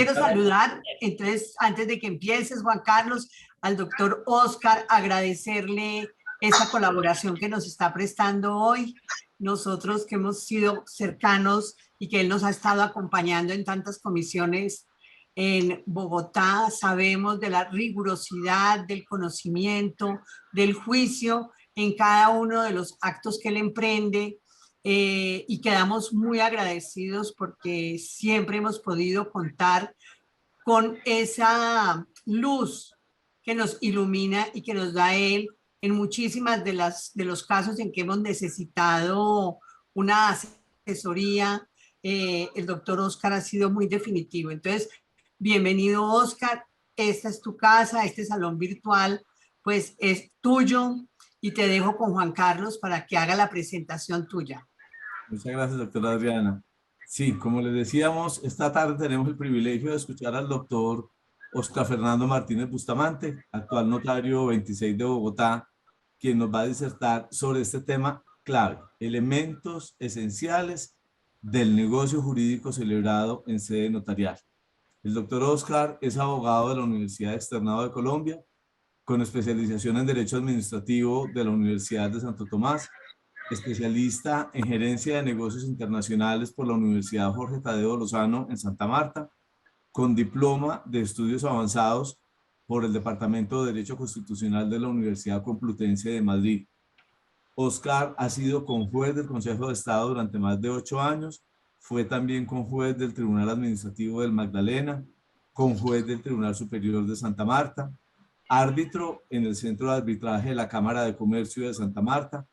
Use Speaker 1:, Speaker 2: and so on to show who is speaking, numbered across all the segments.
Speaker 1: quiero saludar, entonces, antes de que empieces, Juan Carlos, al doctor Oscar, agradecerle esta colaboración que nos está prestando hoy. Nosotros que hemos sido cercanos y que él nos ha estado acompañando en tantas comisiones en Bogotá, sabemos de la rigurosidad, del conocimiento, del juicio en cada uno de los actos que él emprende. Y quedamos muy agradecidos porque siempre hemos podido contar con esa luz que nos ilumina y que nos da él en muchísimas de los casos en que hemos necesitado una asesoría. El doctor Oscar ha sido muy definitivo. Entonces, bienvenido, Oscar. Esta es tu casa, este salón virtual, pues es tuyo y te dejo con Juan Carlos para que haga la presentación tuya.
Speaker 2: Muchas gracias, doctora Adriana. Sí, como les decíamos, esta tarde tenemos el privilegio de escuchar al doctor Oscar Fernando Martínez Bustamante, actual notario 26 de Bogotá, quien nos va a disertar sobre este tema clave, elementos esenciales del negocio jurídico celebrado en sede notarial. El doctor Oscar es abogado de la Universidad Externado de Colombia, con especialización en Derecho Administrativo de la Universidad de Santo Tomás, especialista en Gerencia de Negocios Internacionales por la Universidad Jorge Tadeo Lozano en Santa Marta, con diploma de estudios avanzados por el Departamento de Derecho Constitucional de la Universidad Complutense de Madrid. Oscar ha sido conjuez del Consejo de Estado durante más de 8 años, fue también conjuez del Tribunal Administrativo del Magdalena, conjuez del Tribunal Superior de Santa Marta, árbitro en el Centro de Arbitraje de la Cámara de Comercio de Santa Marta,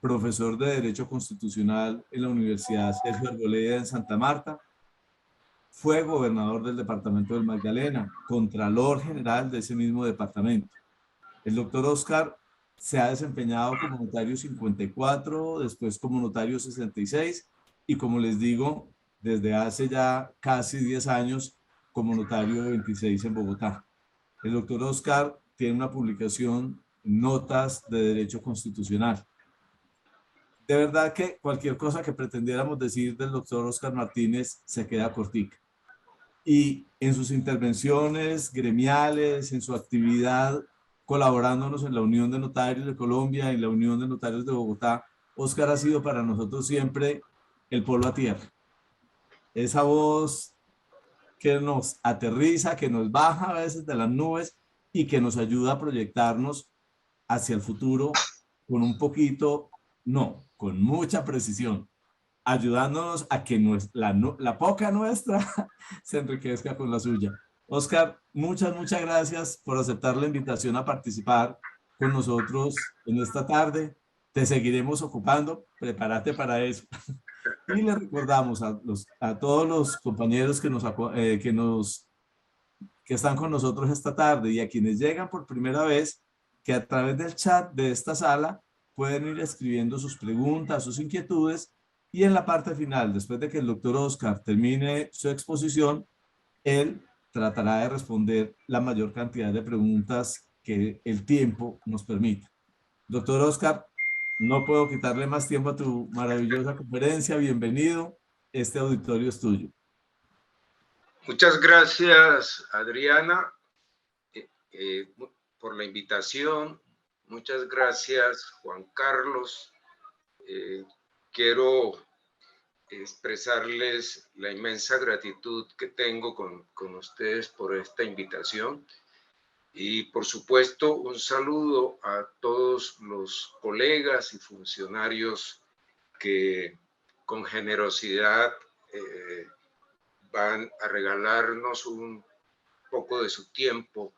Speaker 2: profesor de Derecho Constitucional en la Universidad Sergio Arboleda en Santa Marta, fue gobernador del departamento del Magdalena, contralor general de ese mismo departamento. El doctor Oscar se ha desempeñado como notario 54, después como notario 66 y como les digo, desde hace ya casi 10 años como notario 26 en Bogotá. El doctor Oscar tiene una publicación, Notas de Derecho Constitucional. De verdad que cualquier cosa que pretendiéramos decir del doctor Oscar Martínez se queda cortica. Y en sus intervenciones gremiales, en su actividad colaborándonos en la Unión de Notarios de Colombia, en la Unión de Notarios de Bogotá, Oscar ha sido para nosotros siempre el polo a tierra. Esa voz que nos aterriza, que nos baja a veces de las nubes y que nos ayuda a proyectarnos hacia el futuro con un poquito, no, con mucha precisión, ayudándonos a que la poca nuestra se enriquezca con la suya. Oscar, muchas gracias por aceptar la invitación a participar con nosotros en esta tarde. Te seguiremos ocupando, prepárate para eso. Y le recordamos a todos los compañeros que están con nosotros esta tarde y a quienes llegan por primera vez, que a través del chat de esta sala pueden ir escribiendo sus preguntas, sus inquietudes, y en la parte final, después de que el doctor Oscar termine su exposición, él tratará de responder la mayor cantidad de preguntas que el tiempo nos permita. Doctor Oscar, no puedo quitarle más tiempo a tu maravillosa conferencia. Bienvenido. Este auditorio es tuyo.
Speaker 3: Muchas gracias, Adriana, por la invitación. Muchas gracias, Juan Carlos. Quiero expresarles la inmensa gratitud que tengo con ustedes por esta invitación. Y por supuesto, un saludo a todos los colegas y funcionarios que con generosidad van a regalarnos un poco de su tiempo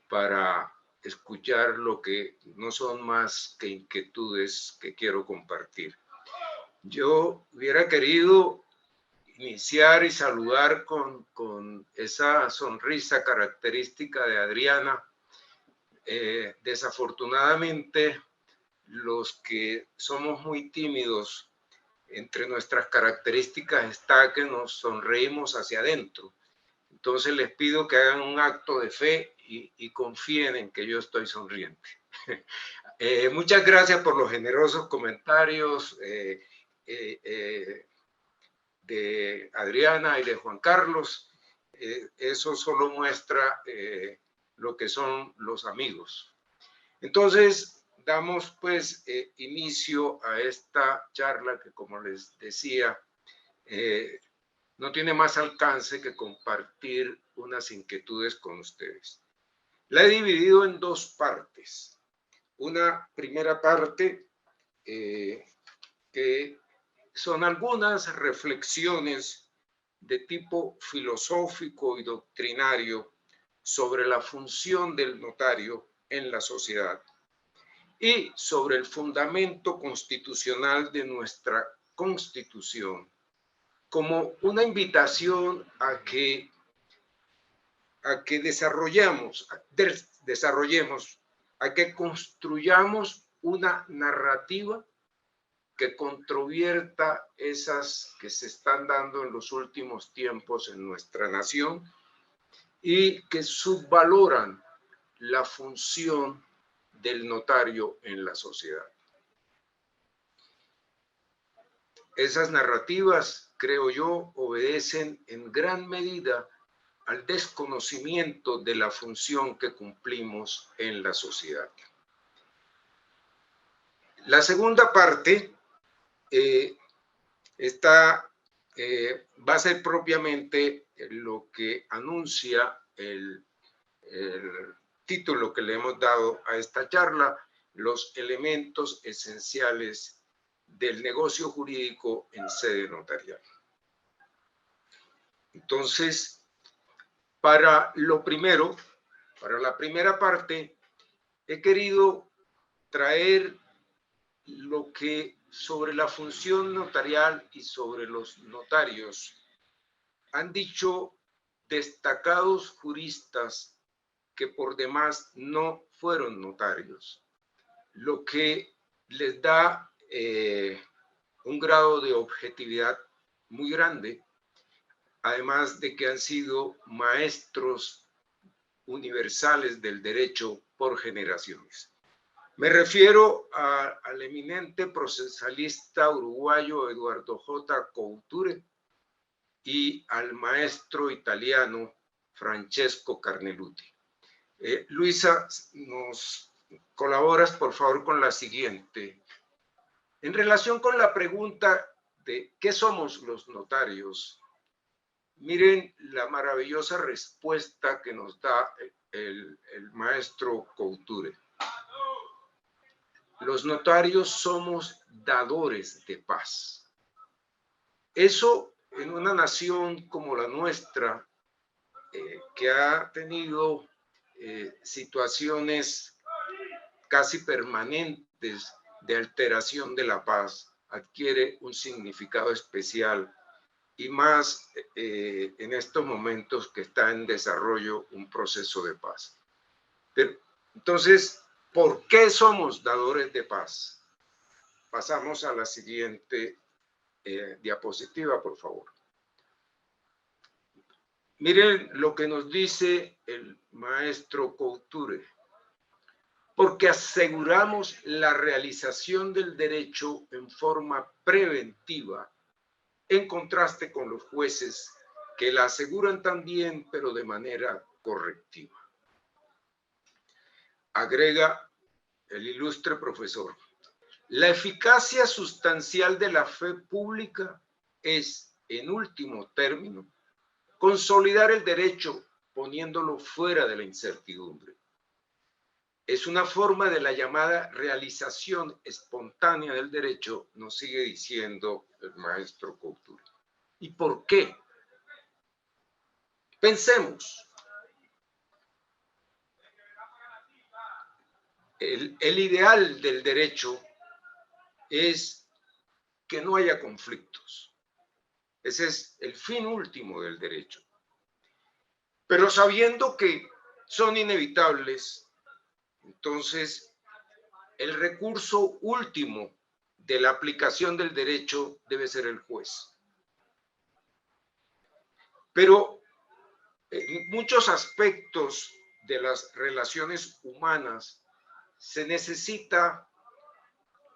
Speaker 3: para escuchar lo que no son más que inquietudes que quiero compartir. Yo hubiera querido iniciar y saludar con esa sonrisa característica de Adriana. Desafortunadamente, los que somos muy tímidos, entre nuestras características está que nos sonreímos hacia adentro. Entonces les pido que hagan un acto de fe y confíen en que yo estoy sonriente. Muchas gracias por los generosos comentarios de Adriana y de Juan Carlos. eso solo muestra lo que son los amigos. Entonces, damos pues inicio a esta charla que, como les decía, no tiene más alcance que compartir unas inquietudes con ustedes. La he dividido en dos partes. Una primera parte que son algunas reflexiones de tipo filosófico y doctrinario sobre la función del notario en la sociedad y sobre el fundamento constitucional de nuestra Constitución, como una invitación a que desarrollemos, a que construyamos una narrativa que controvierta esas que se están dando en los últimos tiempos en nuestra nación y que subvaloran la función del notario en la sociedad. Esas narrativas, creo yo, obedecen en gran medida al desconocimiento de la función que cumplimos en la sociedad. La segunda parte va a ser propiamente lo que anuncia el título que le hemos dado a esta charla, los elementos esenciales del negocio jurídico en sede notarial. Entonces, para lo primero, para la primera parte, he querido traer lo que sobre la función notarial y sobre los notarios han dicho destacados juristas que por demás no fueron notarios, lo que les da un grado de objetividad muy grande, además de que han sido maestros universales del derecho por generaciones. Me refiero al eminente procesalista uruguayo Eduardo J. Couture y al maestro italiano Francesco Carneluti. Luisa, ¿nos colaboras por favor con la siguiente? En relación con la pregunta de ¿qué somos los notarios? Miren la maravillosa respuesta que nos da el maestro Couture. Los notarios somos dadores de paz. Eso en una nación como la nuestra, que ha tenido situaciones casi permanentes de alteración de la paz, adquiere un significado especial y más en estos momentos que está en desarrollo un proceso de paz. Pero, entonces, ¿por qué somos dadores de paz? Pasamos a la siguiente diapositiva, por favor. Miren lo que nos dice el maestro Couture. Porque aseguramos la realización del derecho en forma preventiva, en contraste con los jueces que la aseguran también, pero de manera correctiva. Agrega el ilustre profesor, la eficacia sustancial de la fe pública es, en último término, consolidar el derecho poniéndolo fuera de la incertidumbre. Es una forma de la llamada realización espontánea del derecho, nos sigue diciendo el maestro Couture. ¿Y por qué? Pensemos. El ideal del derecho es que no haya conflictos. Ese es el fin último del derecho. Pero sabiendo que son inevitables, entonces el recurso último de la aplicación del derecho debe ser el juez. Pero en muchos aspectos de las relaciones humanas se necesita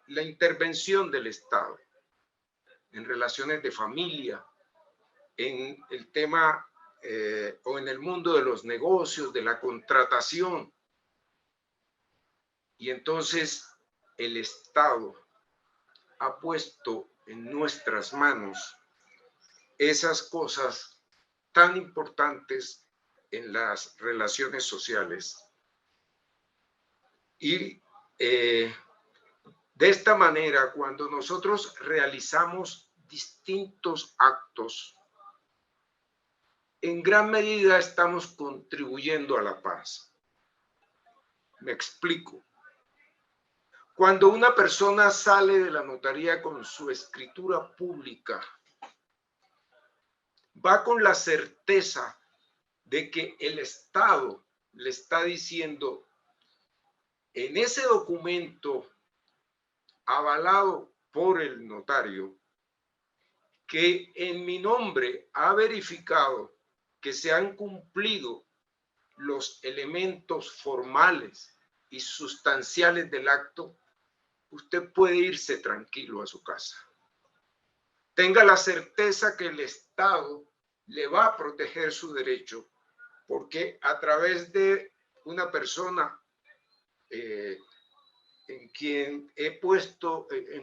Speaker 3: la intervención del Estado en relaciones de familia, en el tema o en el mundo de los negocios, de la contratación. Y entonces el Estado ha puesto en nuestras manos esas cosas tan importantes en las relaciones sociales. Y de esta manera, cuando nosotros realizamos distintos actos, en gran medida estamos contribuyendo a la paz. Me explico. Cuando una persona sale de la notaría con su escritura pública, va con la certeza de que el Estado le está diciendo en ese documento avalado por el notario que en mi nombre ha verificado que se han cumplido los elementos formales y sustanciales del acto, usted puede irse tranquilo a su casa. Tenga la certeza que el Estado le va a proteger su derecho, porque a través de una persona en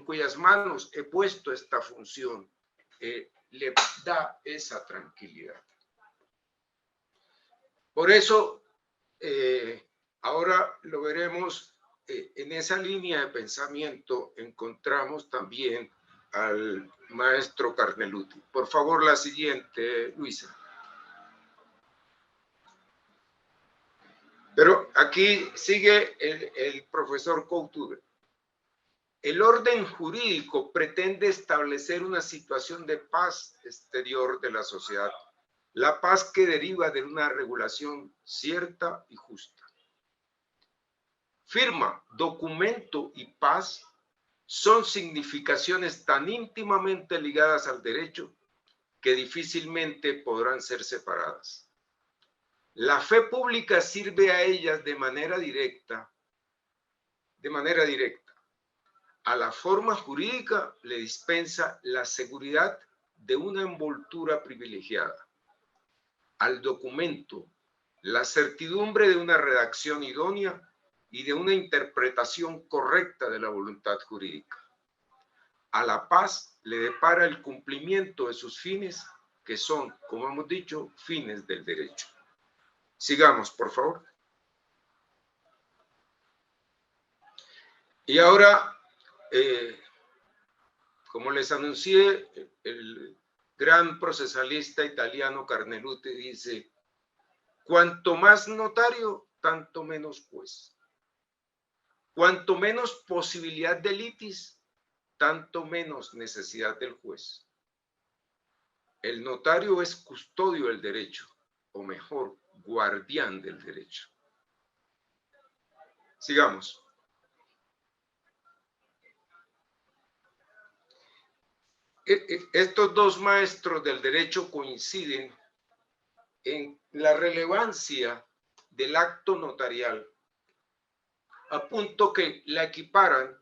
Speaker 3: cuyas manos he puesto esta función, le da esa tranquilidad. Por eso, ahora lo veremos, en esa línea de pensamiento encontramos también al maestro Carneluti. Por favor, la siguiente, Luisa. Pero aquí sigue el profesor Couture. El orden jurídico pretende establecer una situación de paz exterior de la sociedad, la paz que deriva de una regulación cierta y justa. Firma, documento y paz son significaciones tan íntimamente ligadas al derecho que difícilmente podrán ser separadas. La fe pública sirve a ellas de manera directa. A la forma jurídica le dispensa la seguridad de una envoltura privilegiada. Al documento, la certidumbre de una redacción idónea y de una interpretación correcta de la voluntad jurídica. A la paz le depara el cumplimiento de sus fines, que son, como hemos dicho, fines del derecho. Sigamos, por favor. Y ahora, como les anuncié, el gran procesalista italiano Carneluti dice: cuanto más notario, tanto menos juez. Cuanto menos posibilidad de litis, tanto menos necesidad del juez. El notario es custodio del derecho, o mejor, guardián del derecho. Sigamos. Estos dos maestros del derecho coinciden en la relevancia del acto notarial, a punto que la equiparan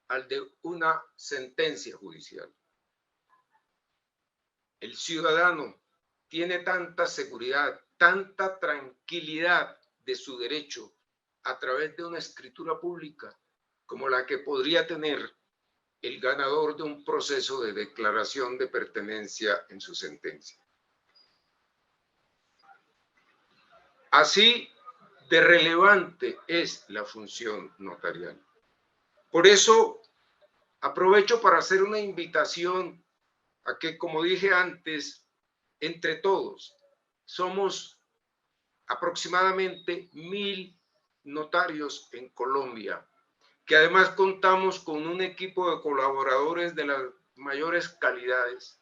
Speaker 3: al de una sentencia judicial. El ciudadano tiene tanta seguridad, tanta tranquilidad de su derecho a través de una escritura pública como la que podría tener el ganador de un proceso de declaración de pertenencia en su sentencia. Así de relevante es la función notarial. Por eso aprovecho para hacer una invitación a que, como dije antes, entre todos somos aproximadamente 1000 notarios en Colombia, que además contamos con un equipo de colaboradores de las mayores calidades.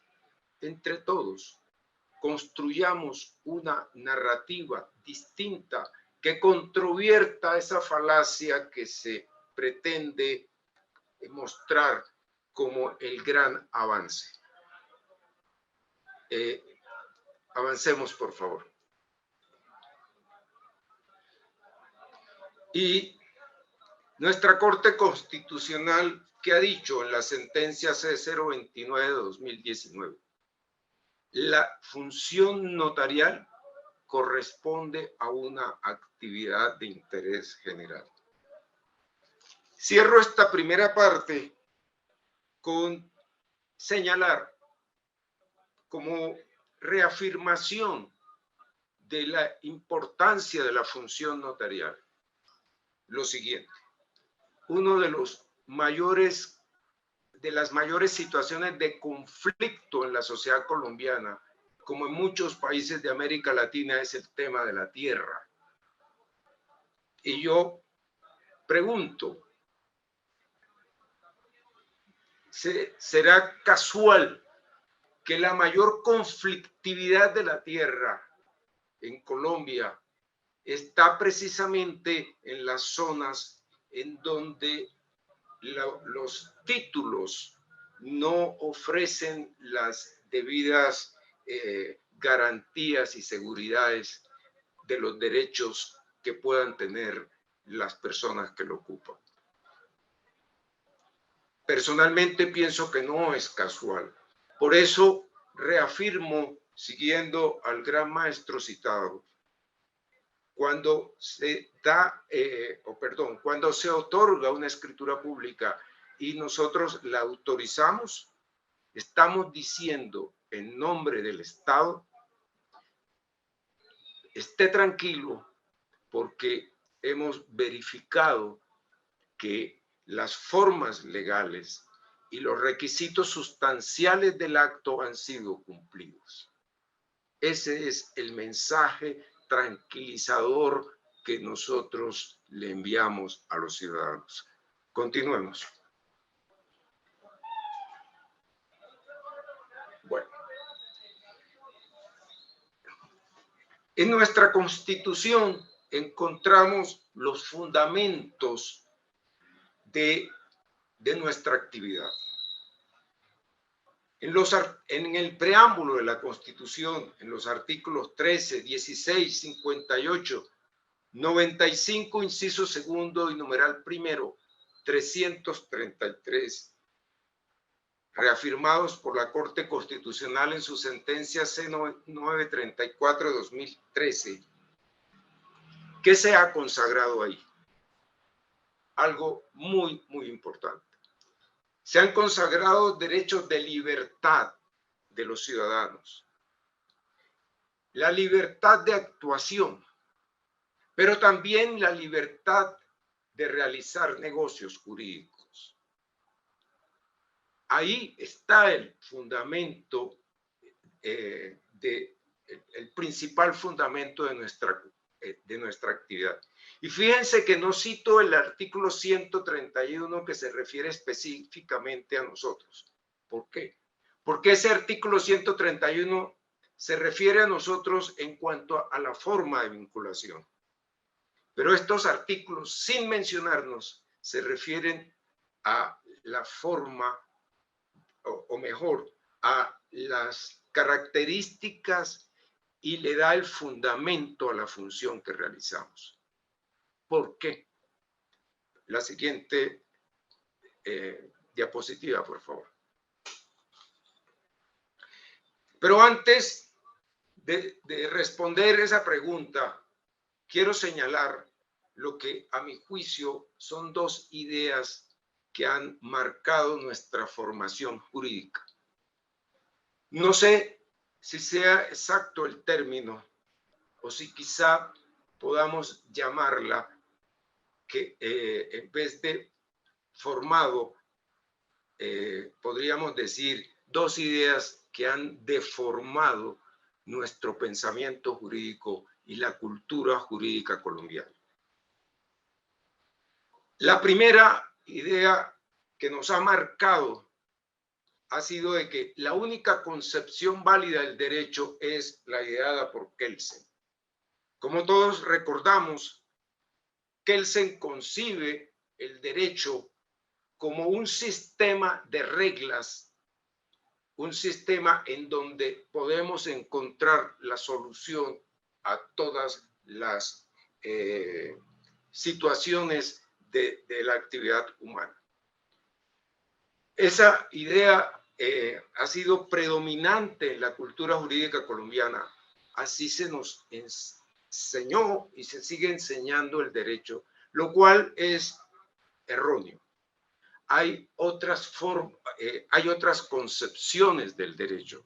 Speaker 3: Entre todos construyamos una narrativa distinta que controvierta esa falacia que se pretende mostrar como el gran avance. Avancemos, por favor. Y nuestra Corte Constitucional, ¿qué ha dicho en la sentencia C029 de 2019? La función notarial corresponde a una actividad de interés general. Cierro esta primera parte con señalar como reafirmación de la importancia de la función notarial lo siguiente: uno de las mayores situaciones de conflicto en la sociedad colombiana, como en muchos países de América Latina, es el tema de la tierra. Y yo pregunto, ¿será casual que la mayor conflictividad de la tierra en Colombia está precisamente en las zonas en donde los títulos no ofrecen las debidas garantías y seguridades de los derechos que puedan tener las personas que lo ocupan? Personalmente pienso que no es casual. Por eso reafirmo, siguiendo al gran maestro citado, cuando se cuando se otorga una escritura pública y nosotros la autorizamos, estamos diciendo en nombre del Estado: esté tranquilo, porque hemos verificado que las formas legales y los requisitos sustanciales del acto han sido cumplidos. Ese es el mensaje tranquilizador que nosotros le enviamos a los ciudadanos. Continuemos. Bueno, en nuestra Constitución encontramos los fundamentos de nuestra actividad. En el preámbulo de la Constitución, en los artículos 13, 16, 58, 95, inciso segundo y numeral primero, 333, reafirmados por la Corte Constitucional en su sentencia C934-2013, ¿qué se ha consagrado ahí? Algo muy, muy importante. Se han consagrado derechos de libertad de los ciudadanos, la libertad de actuación, pero también la libertad de realizar negocios jurídicos. Ahí está el fundamento, el principal fundamento de nuestra actividad. Y fíjense que no cito el artículo 131 que se refiere específicamente a nosotros. ¿Por qué? Porque ese artículo 131 se refiere a nosotros en cuanto a la forma de vinculación. Pero estos artículos, sin mencionarnos, se refieren a la forma, o mejor, a las características, y le da el fundamento a la función que realizamos. ¿Por qué? La siguiente diapositiva, por favor. Pero antes de responder esa pregunta, quiero señalar lo que a mi juicio son dos ideas que han marcado nuestra formación jurídica. No sé si sea exacto el término o si quizá podamos llamarla que en vez de formado, podríamos decir dos ideas que han deformado nuestro pensamiento jurídico y la cultura jurídica colombiana. La primera idea que nos ha marcado ha sido de que la única concepción válida del derecho es la ideada por Kelsen. Como todos recordamos, Kelsen concibe el derecho como un sistema de reglas, un sistema en donde podemos encontrar la solución a todas las situaciones de la actividad humana. Esa idea ha sido predominante en la cultura jurídica colombiana así se nos enseñó y se sigue enseñando el derecho, lo cual es erróneo. Hay otras concepciones del derecho.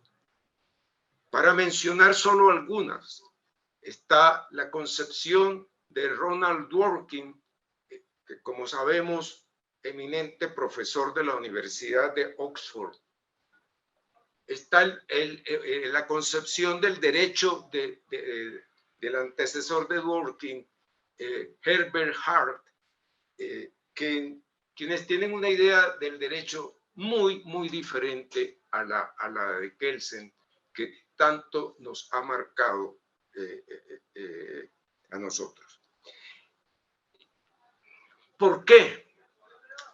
Speaker 3: Para mencionar solo algunas, está la concepción de Ronald Dworkin, que como sabemos, eminente profesor de la Universidad de Oxford. Está la concepción del derecho del antecesor de Dworkin, Herbert Hart, quienes tienen una idea del derecho muy diferente a la de Kelsen, que tanto nos ha marcado a nosotros. ¿Por qué?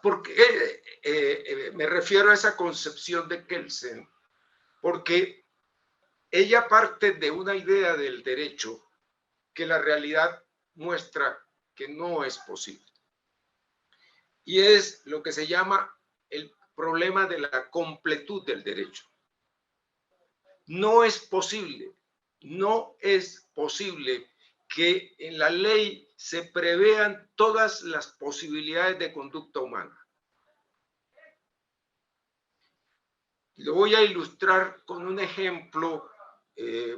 Speaker 3: Porque me refiero a esa concepción de Kelsen, porque ella parte de una idea del derecho que la realidad muestra que no es posible. Y es lo que se llama el problema de la completud del derecho. No es posible que en la ley se prevean todas las posibilidades de conducta humana. Lo voy a ilustrar con un ejemplo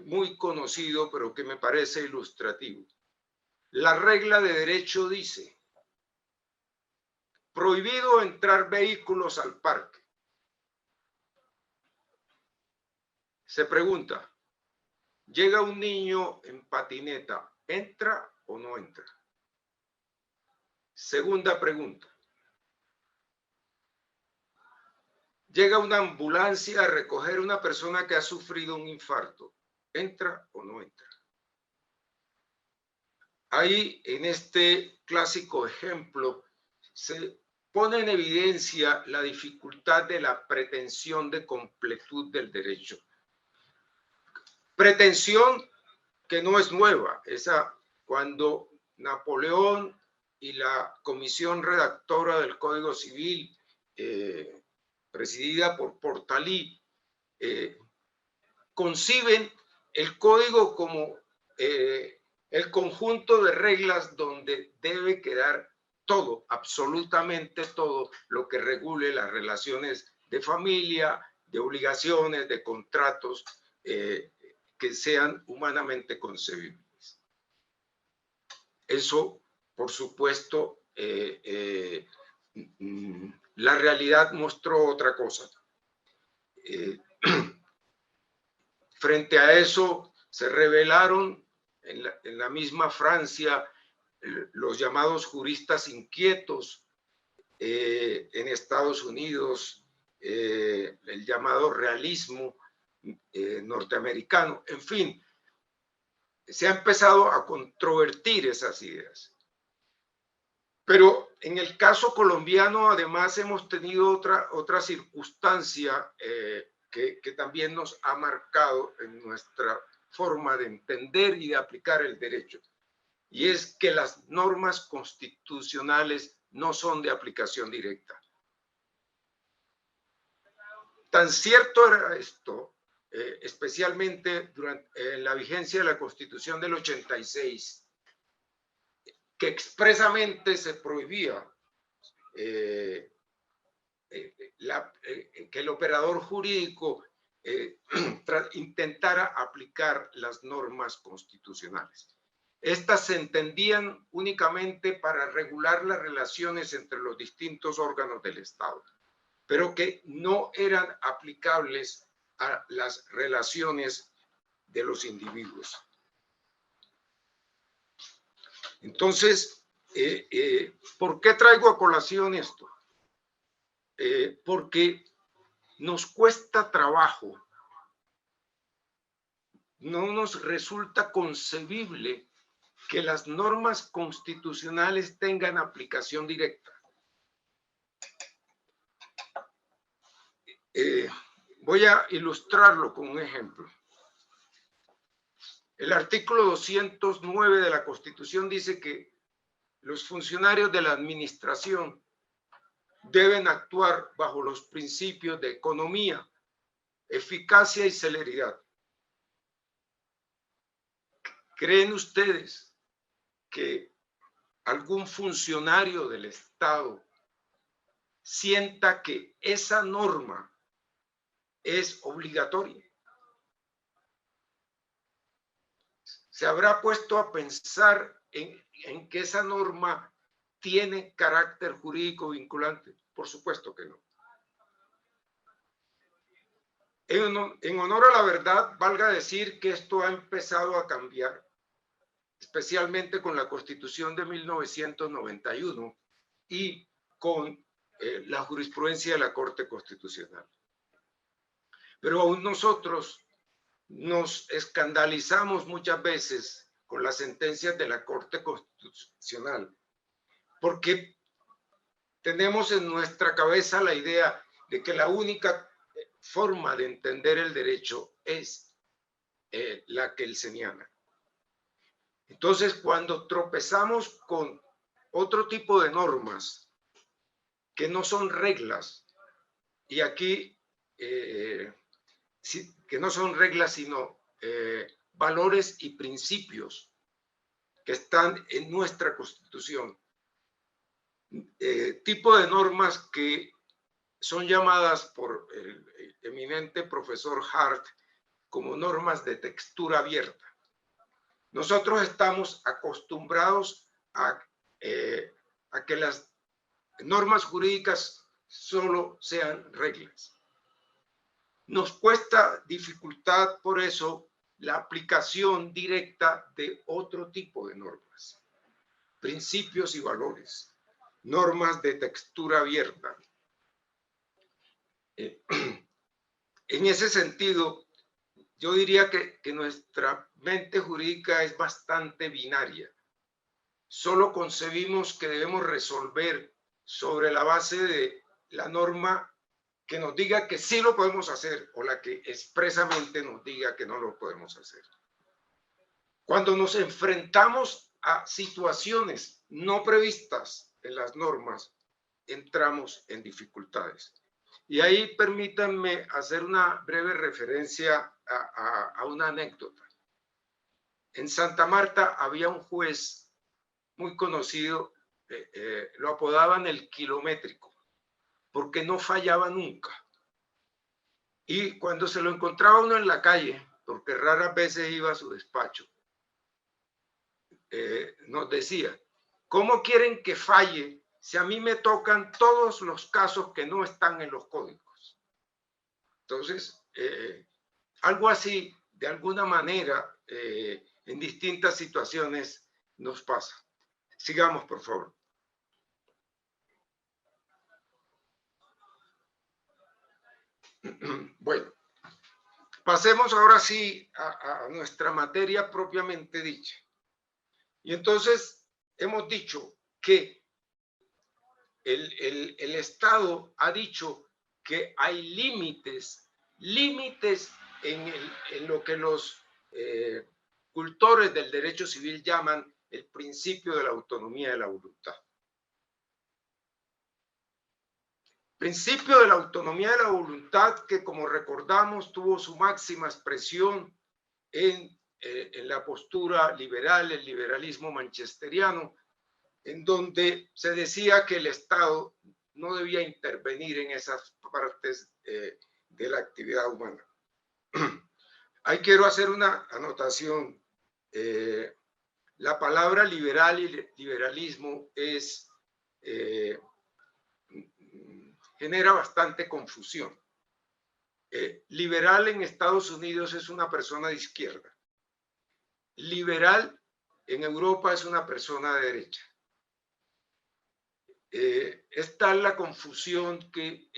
Speaker 3: muy conocido, pero que me parece ilustrativo. La regla de derecho dice: prohibido entrar vehículos al parque. Se pregunta, llega un niño en patineta, ¿entra o no entra? Segunda pregunta, llega una ambulancia a recoger a una persona que ha sufrido un infarto, ¿entra o no entra? Ahí, en este clásico ejemplo, se pone en evidencia la dificultad de la pretensión de completud del derecho. Pretensión que no es nueva, esa cuando Napoleón y la comisión redactora del Código Civil, presidida por Portalí, conciben el código como el conjunto de reglas donde debe quedar todo, absolutamente todo lo que regule las relaciones de familia, de obligaciones, de contratos, que sean humanamente concebibles. Eso, por supuesto, la realidad mostró otra cosa. Frente a eso, se revelaron en la misma Francia los llamados juristas inquietos, en Estados Unidos el llamado realismo norteamericano. En fin, se ha empezado a controvertir esas ideas. Pero en el caso colombiano, además, hemos tenido otra circunstancia que también nos ha marcado en nuestra forma de entender y de aplicar el derecho. Y es que las normas constitucionales no son de aplicación directa. Tan cierto era esto, especialmente durante la vigencia de la Constitución del 86, que expresamente se prohibía que el operador jurídico intentara aplicar las normas constitucionales. Estas se entendían únicamente para regular las relaciones entre los distintos órganos del Estado, pero que no eran aplicables a las relaciones de los individuos. Entonces, ¿por qué traigo a colación esto? Porque nos cuesta trabajo, no nos resulta concebible que las normas constitucionales tengan aplicación directa. Voy a ilustrarlo con un ejemplo. El artículo 209 de la Constitución dice que los funcionarios de la administración deben actuar bajo los principios de economía, eficacia y celeridad. ¿Creen ustedes que algún funcionario del Estado sienta que esa norma es obligatoria? ¿Se habrá puesto a pensar en que esa norma tiene carácter jurídico vinculante? Por supuesto que no. En honor a la verdad, valga decir que esto ha empezado a cambiar, especialmente con la Constitución de 1991 y con la jurisprudencia de la Corte Constitucional. Pero aún nosotros nos escandalizamos muchas veces con las sentencias de la Corte Constitucional, porque tenemos en nuestra cabeza la idea de que la única forma de entender el derecho es la que él señala. Entonces, cuando tropezamos con otro tipo de normas que no son reglas, y aquí que no son reglas, sino valores y principios que están en nuestra Constitución, tipo de normas que son llamadas por el eminente profesor Hart como normas de textura abierta. Nosotros estamos acostumbrados a que las normas jurídicas solo sean reglas. Nos cuesta dificultad por eso la aplicación directa de otro tipo de normas, principios y valores, normas de textura abierta. En ese sentido, yo diría que nuestra mente jurídica es bastante binaria. Solo concebimos que debemos resolver sobre la base de la norma que nos diga que sí lo podemos hacer o la que expresamente nos diga que no lo podemos hacer. Cuando nos enfrentamos a situaciones no previstas en las normas, entramos en dificultades. Y ahí permítanme hacer una breve referencia a una anécdota. En Santa Marta había un juez muy conocido, lo apodaban el kilométrico, porque no fallaba nunca. Y cuando se lo encontraba uno en la calle, porque raras veces iba a su despacho, nos decía, ¿cómo quieren que falle si a mí me tocan todos los casos que no están en los códigos? Entonces, algo así, de alguna manera, en distintas situaciones nos pasa. Sigamos, por favor. Bueno, pasemos ahora sí a nuestra materia propiamente dicha. Y entonces hemos dicho que el Estado ha dicho que hay límites en lo que los cultores del derecho civil llaman el principio de la autonomía de la voluntad. Principio de la autonomía de la voluntad que, como recordamos, tuvo su máxima expresión en la postura liberal, el liberalismo manchesteriano, en donde se decía que el Estado no debía intervenir en esas partes de la actividad humana. Ahí quiero hacer una anotación. La palabra liberal y liberalismo genera bastante confusión. Liberal en Estados Unidos es una persona de izquierda. Liberal en Europa es una persona de derecha. Está la confusión que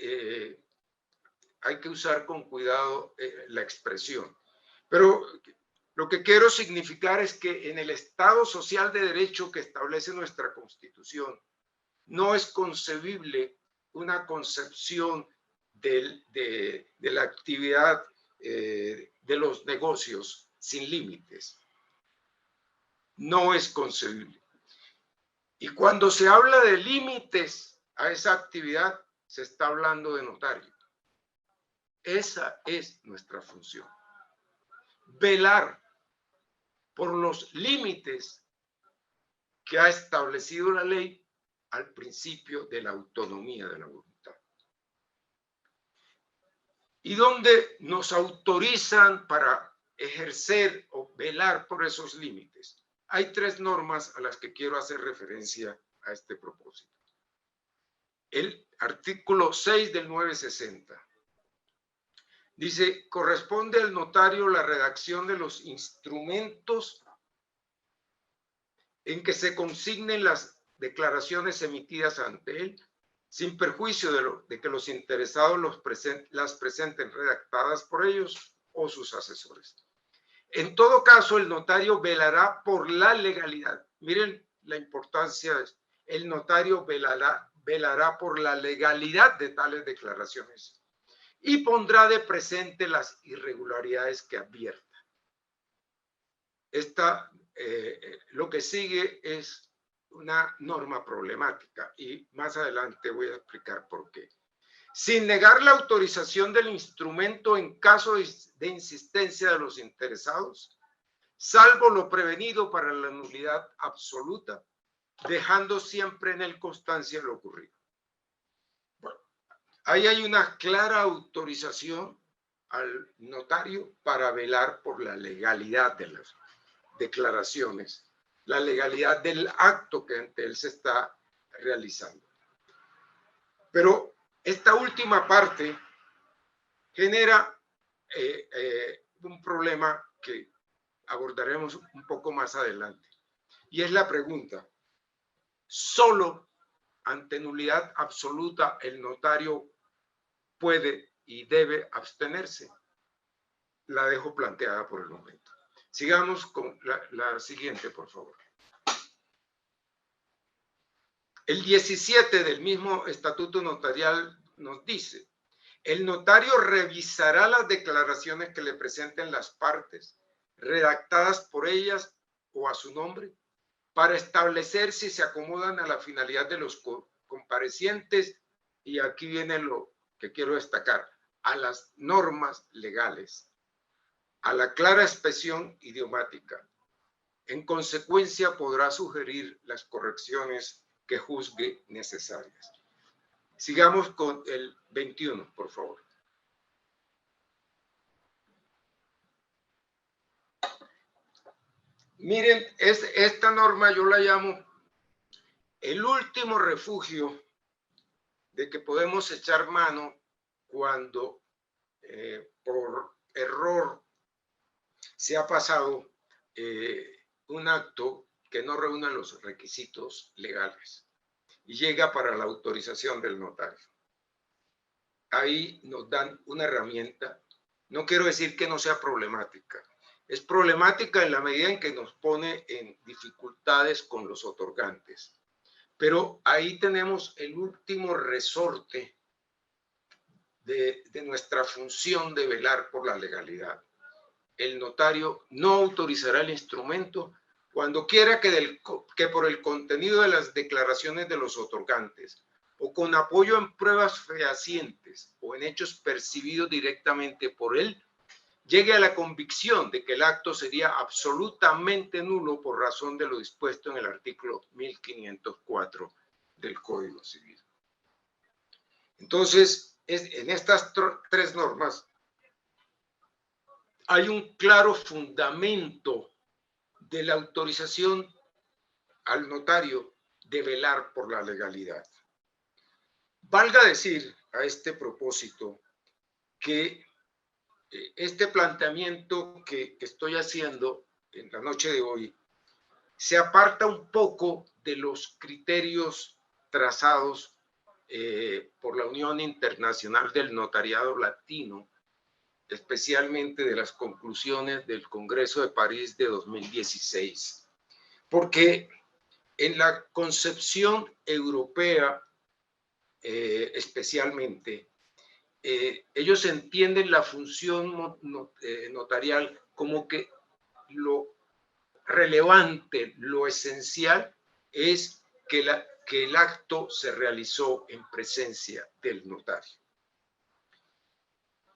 Speaker 3: hay que usar con cuidado la expresión. Pero lo que quiero significar es que en el Estado social de derecho que establece nuestra Constitución, no es concebible una concepción de la actividad de los negocios sin límites. No es concebible. Y cuando se habla de límites a esa actividad, se está hablando de notario. Esa es nuestra función. Velar por los límites que ha establecido la ley al principio de la autonomía de la voluntad. Y donde nos autorizan para ejercer o velar por esos límites. Hay tres normas a las que quiero hacer referencia a este propósito. El artículo 6 del 960 dice: corresponde al notario la redacción de los instrumentos en que se consignen las declaraciones emitidas ante él, sin perjuicio de que los interesados las presenten redactadas por ellos o sus asesores. En todo caso, el notario velará por la legalidad. Miren la importancia de esto. El notario velará por la legalidad de tales declaraciones y pondrá de presente las irregularidades que advierta. Lo que sigue es una norma problemática y más adelante voy a explicar por qué. Sin negar la autorización del instrumento en caso de insistencia de los interesados, salvo lo prevenido para la nulidad absoluta, dejando siempre en él constancia de lo ocurrido. Bueno, ahí hay una clara autorización al notario para velar por la legalidad de las declaraciones, la legalidad del acto que ante él se está realizando. Pero esta última parte genera un problema que abordaremos un poco más adelante. Y es la pregunta: ¿solo ante nulidad absoluta el notario puede y debe abstenerse? La dejo planteada por el momento. Sigamos con la siguiente, por favor. El 17 del mismo estatuto notarial nos dice: el notario revisará las declaraciones que le presenten las partes, redactadas por ellas o a su nombre, para establecer si se acomodan a la finalidad de los comparecientes, y aquí viene lo que quiero destacar, a las normas legales, a la clara expresión idiomática. En consecuencia, podrá sugerir las correcciones que juzgue necesarias. Sigamos con el 21, por favor. Miren, esta norma yo la llamo el último refugio de que podemos echar mano cuando por error se ha pasado un acto que no reúne los requisitos legales y llega para la autorización del notario. Ahí nos dan una herramienta. No quiero decir que no sea problemática. Es problemática en la medida en que nos pone en dificultades con los otorgantes. Pero ahí tenemos el último resorte de nuestra función de velar por la legalidad. El notario no autorizará el instrumento cuando quiera que por el contenido de las declaraciones de los otorgantes o con apoyo en pruebas fehacientes o en hechos percibidos directamente por él, llegue a la convicción de que el acto sería absolutamente nulo por razón de lo dispuesto en el artículo 1504 del Código Civil. Entonces, en estas tres normas hay un claro fundamento de la autorización al notario de velar por la legalidad. Valga decir a este propósito que este planteamiento que estoy haciendo en la noche de hoy se aparta un poco de los criterios trazados por la Unión Internacional del Notariado Latino, especialmente de las conclusiones del Congreso de París de 2016, porque en la concepción europea especialmente, ellos entienden la función notarial como que lo relevante, lo esencial es que el acto se realizó en presencia del notario.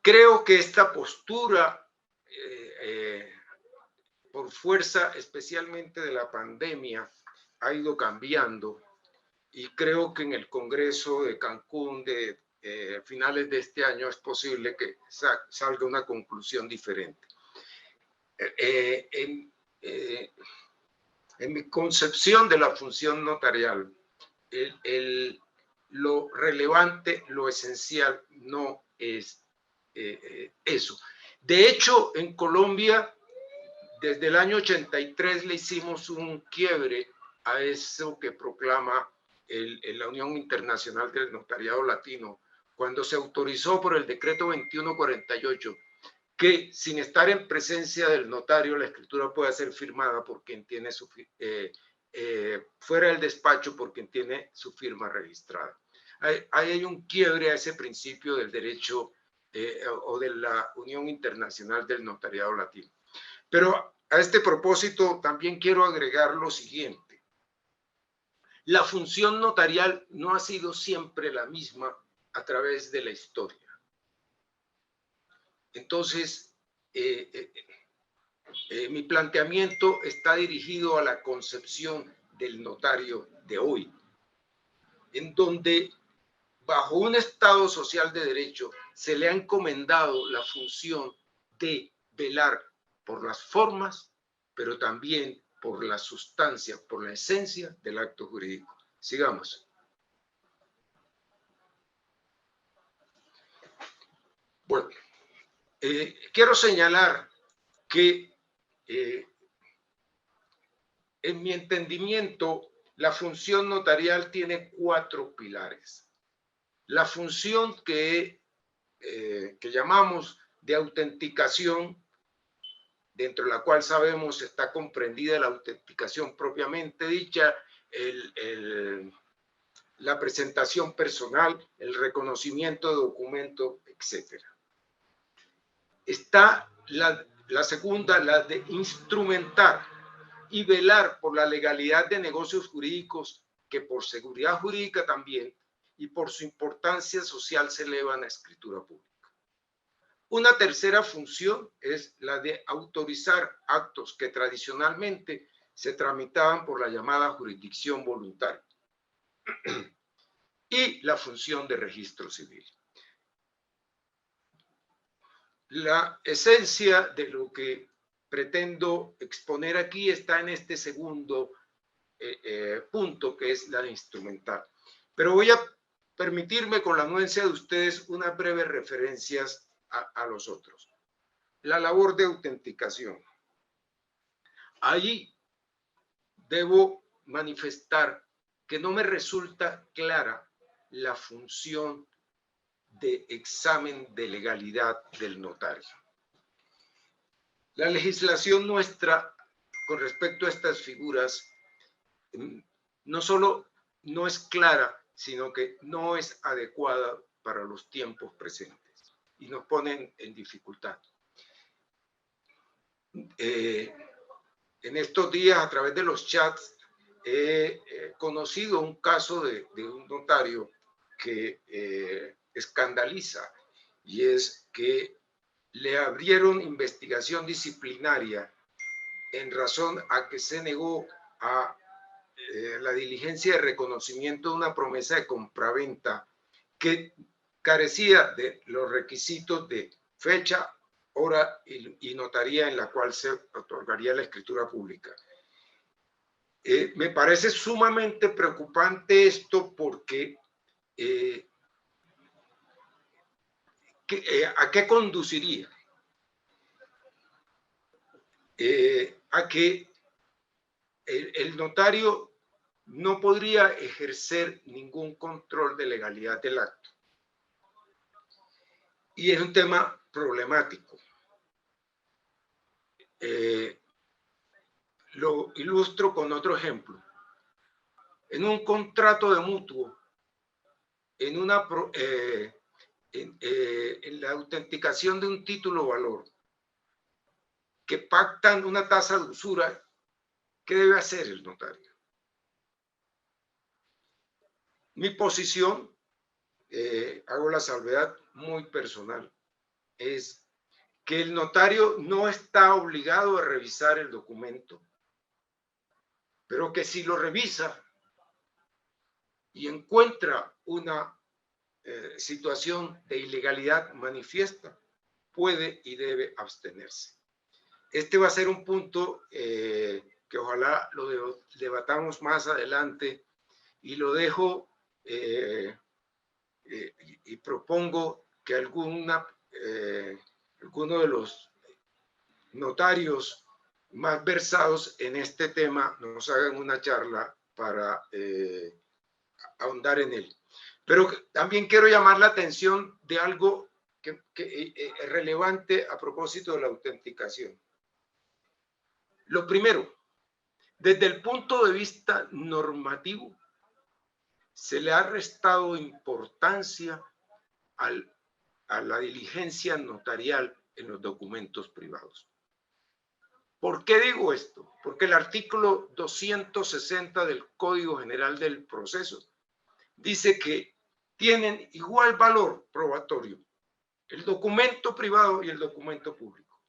Speaker 3: Creo que esta postura por fuerza especialmente de la pandemia, ha ido cambiando, y creo que en el Congreso de Cancún de finales de este año es posible que salga una conclusión diferente. En mi concepción de la función notarial, lo relevante, lo esencial no es eso. De hecho, en Colombia, desde el año 83 le hicimos un quiebre a eso que proclama la Unión Internacional del Notariado Latino, cuando se autorizó por el decreto 2148 que sin estar en presencia del notario la escritura pueda ser firmada por quien tiene su fuera del despacho por quien tiene su firma registrada. Ahí hay un quiebre a ese principio del derecho o de la Unión Internacional del Notariado Latino. Pero a este propósito también quiero agregar lo siguiente. La función notarial no ha sido siempre la misma a través de la historia. Entonces, mi planteamiento está dirigido a la concepción del notario de hoy, en donde bajo un Estado social de derecho se le ha encomendado la función de velar por las formas, pero también por la sustancia, por la esencia del acto jurídico. Sigamos. Bueno, quiero señalar que en mi entendimiento la función notarial tiene 4 pilares. La función que llamamos de autenticación, dentro de la cual sabemos está comprendida la autenticación propiamente dicha, la presentación personal, el reconocimiento de documento, etc. Está la segunda, la de instrumentar y velar por la legalidad de negocios jurídicos que por seguridad jurídica también y por su importancia social se elevan a escritura pública. Una tercera función es la de autorizar actos que tradicionalmente se tramitaban por la llamada jurisdicción voluntaria y la función de registro civil. La esencia de lo que pretendo exponer aquí está en este segundo punto, que es la de instrumental. Pero voy a permitirme, con la anuencia de ustedes, unas breves referencias a los otros. La labor de autenticación. Allí debo manifestar que no me resulta clara la función de examen de legalidad del notario. La legislación nuestra con respecto a estas figuras no solo no es clara, sino que no es adecuada para los tiempos presentes y nos ponen en dificultad. En estos días, a través de los chats, he conocido un caso de un notario que escandaliza, y es que le abrieron investigación disciplinaria en razón a que se negó a la diligencia de reconocimiento de una promesa de compraventa que carecía de los requisitos de fecha, hora y notaría en la cual se otorgaría la escritura pública. Me parece sumamente preocupante esto porque ¿a qué conduciría? A que el notario no podría ejercer ningún control de legalidad del acto. Y es un tema problemático. Lo ilustro con otro ejemplo. En un contrato de mutuo, en la autenticación de un título o valor, que pactan una tasa de usura, ¿qué debe hacer el notario? Mi posición, hago la salvedad muy personal, es que el notario no está obligado a revisar el documento, pero que si lo revisa y encuentra una situación de ilegalidad manifiesta, puede y debe abstenerse. Este va a ser un punto que ojalá lo debatamos más adelante, y lo dejo y propongo que alguno de los notarios más versados en este tema nos hagan una charla para ahondar en él. Pero también quiero llamar la atención de algo que es relevante a propósito de la autenticación. Lo primero, desde el punto de vista normativo, se le ha restado importancia a la diligencia notarial en los documentos privados. ¿Por qué digo esto? Porque el artículo 260 del Código General del Proceso dice que tienen igual valor probatorio el documento privado y el documento público.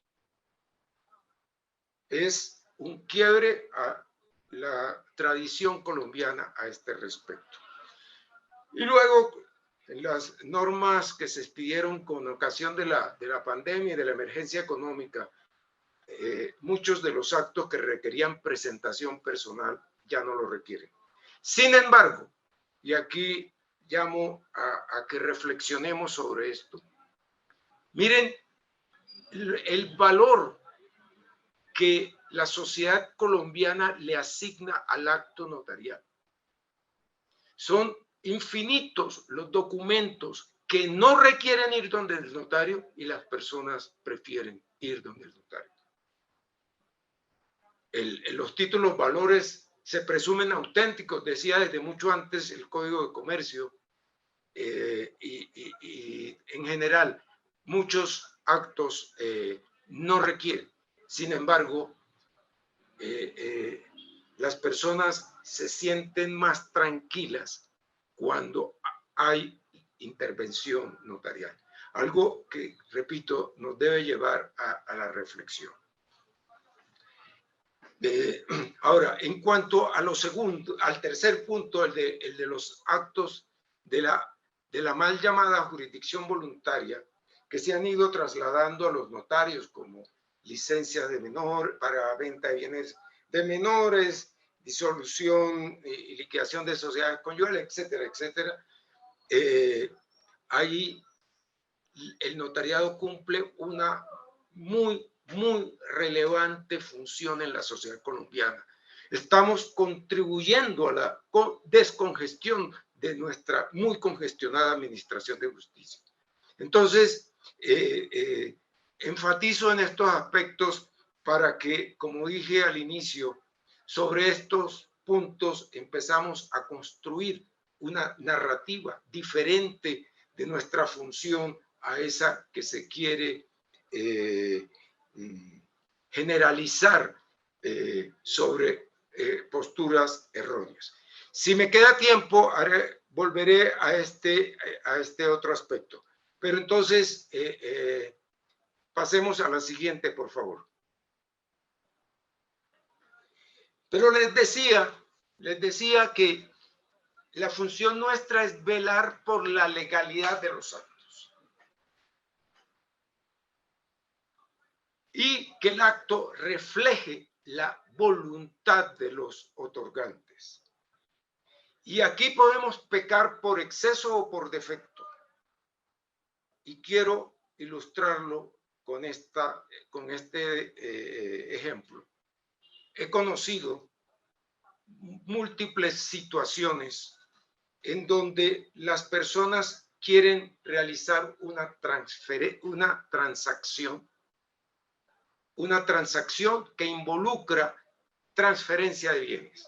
Speaker 3: Es un quiebre a la tradición colombiana a este respecto. Y luego, en las normas que se expidieron con ocasión de la pandemia y de la emergencia económica, muchos de los actos que requerían presentación personal ya no lo requieren. Sin embargo, y aquí llamo a que reflexionemos sobre esto, miren el valor que la sociedad colombiana le asigna al acto notarial. Son infinitos los documentos que no requieren ir donde el notario y las personas prefieren ir donde el notario. Los títulos valores se presumen auténticos, decía desde mucho antes el Código de Comercio, y en general muchos actos no requieren. Sin embargo, las personas se sienten más tranquilas cuando hay intervención notarial. Algo que, repito, nos debe llevar a la reflexión. Ahora, en cuanto a lo segundo, al tercer punto, el de los actos de la mal llamada jurisdicción voluntaria, que se han ido trasladando a los notarios como licencia de menor para venta de bienes de menores, disolución y liquidación de sociedades conyugales, etcétera, etcétera. Ahí el notariado cumple una muy relevante función en la sociedad colombiana. Estamos contribuyendo a la descongestión de nuestra muy congestionada administración de justicia. Entonces, enfatizo en estos aspectos para que, como dije al inicio, sobre estos puntos empezamos a construir una narrativa diferente de nuestra función a esa que se quiere generalizar sobre posturas erróneas. Si me queda tiempo, volveré a este otro aspecto. Pero entonces, pasemos a la siguiente, por favor. Pero les decía que la función nuestra es velar por la legalidad de los actos. Y que el acto refleje la voluntad de los otorgantes. Y aquí podemos pecar por exceso o por defecto. Y quiero ilustrarlo con este ejemplo. He conocido múltiples situaciones en donde las personas quieren realizar una transacción que involucra transferencia de bienes.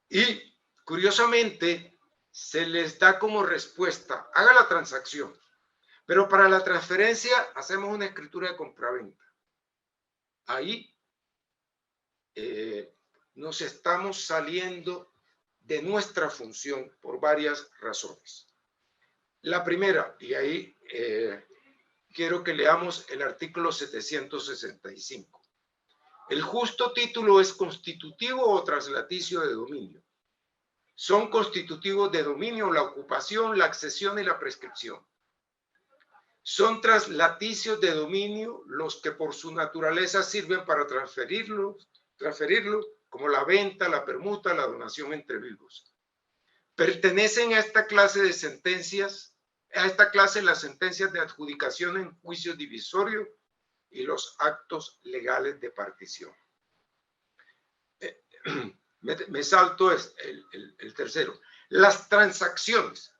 Speaker 3: Y curiosamente se les da como respuesta: haga la transacción, pero para la transferencia hacemos una escritura de compraventa. Ahí nos estamos saliendo de nuestra función por varias razones. La primera, y ahí quiero que leamos el artículo 765. El justo título es constitutivo o traslaticio de dominio. Son constitutivos de dominio la ocupación, la accesión y la prescripción. Son traslaticios de dominio los que por su naturaleza sirven para transferirlo, como la venta, la permuta, la donación entre vivos. Pertenecen a esta clase de sentencias, a esta clase las sentencias de adjudicación en juicio divisorio y los actos legales de partición. Me salto el tercero. Las transacciones,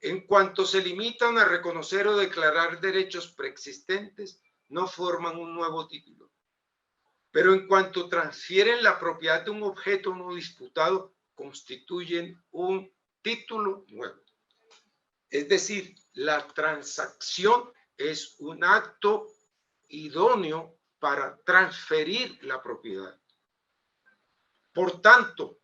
Speaker 3: en cuanto se limitan a reconocer o declarar derechos preexistentes, no forman un nuevo título. Pero en cuanto transfieren la propiedad de un objeto no disputado, constituyen un título nuevo. Es decir, la transacción es un acto idóneo para transferir la propiedad. Por tanto,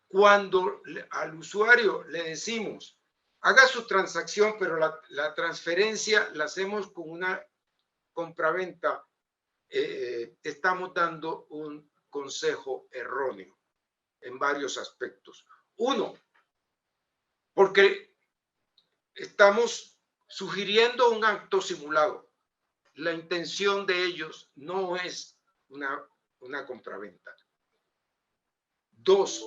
Speaker 3: cuando al usuario le decimos, haga su transacción, pero la transferencia la hacemos con una compraventa, estamos dando un consejo erróneo en varios aspectos. Uno, porque estamos sugiriendo un acto simulado. La intención de ellos no es una compraventa. Dos,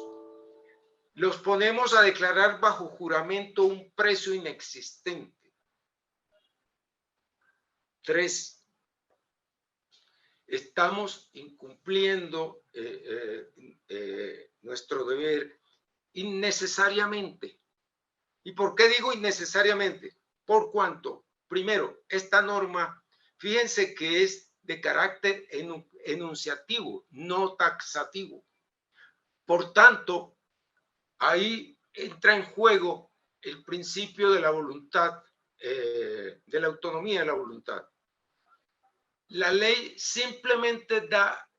Speaker 3: los ponemos a declarar bajo juramento un precio inexistente. Tres, estamos incumpliendo nuestro deber innecesariamente. ¿Y por qué digo innecesariamente? Por cuanto, primero, esta norma, fíjense que es de carácter enunciativo, no taxativo. Por tanto, ahí entra en juego el principio de la voluntad, de la autonomía de la voluntad. La ley simplemente da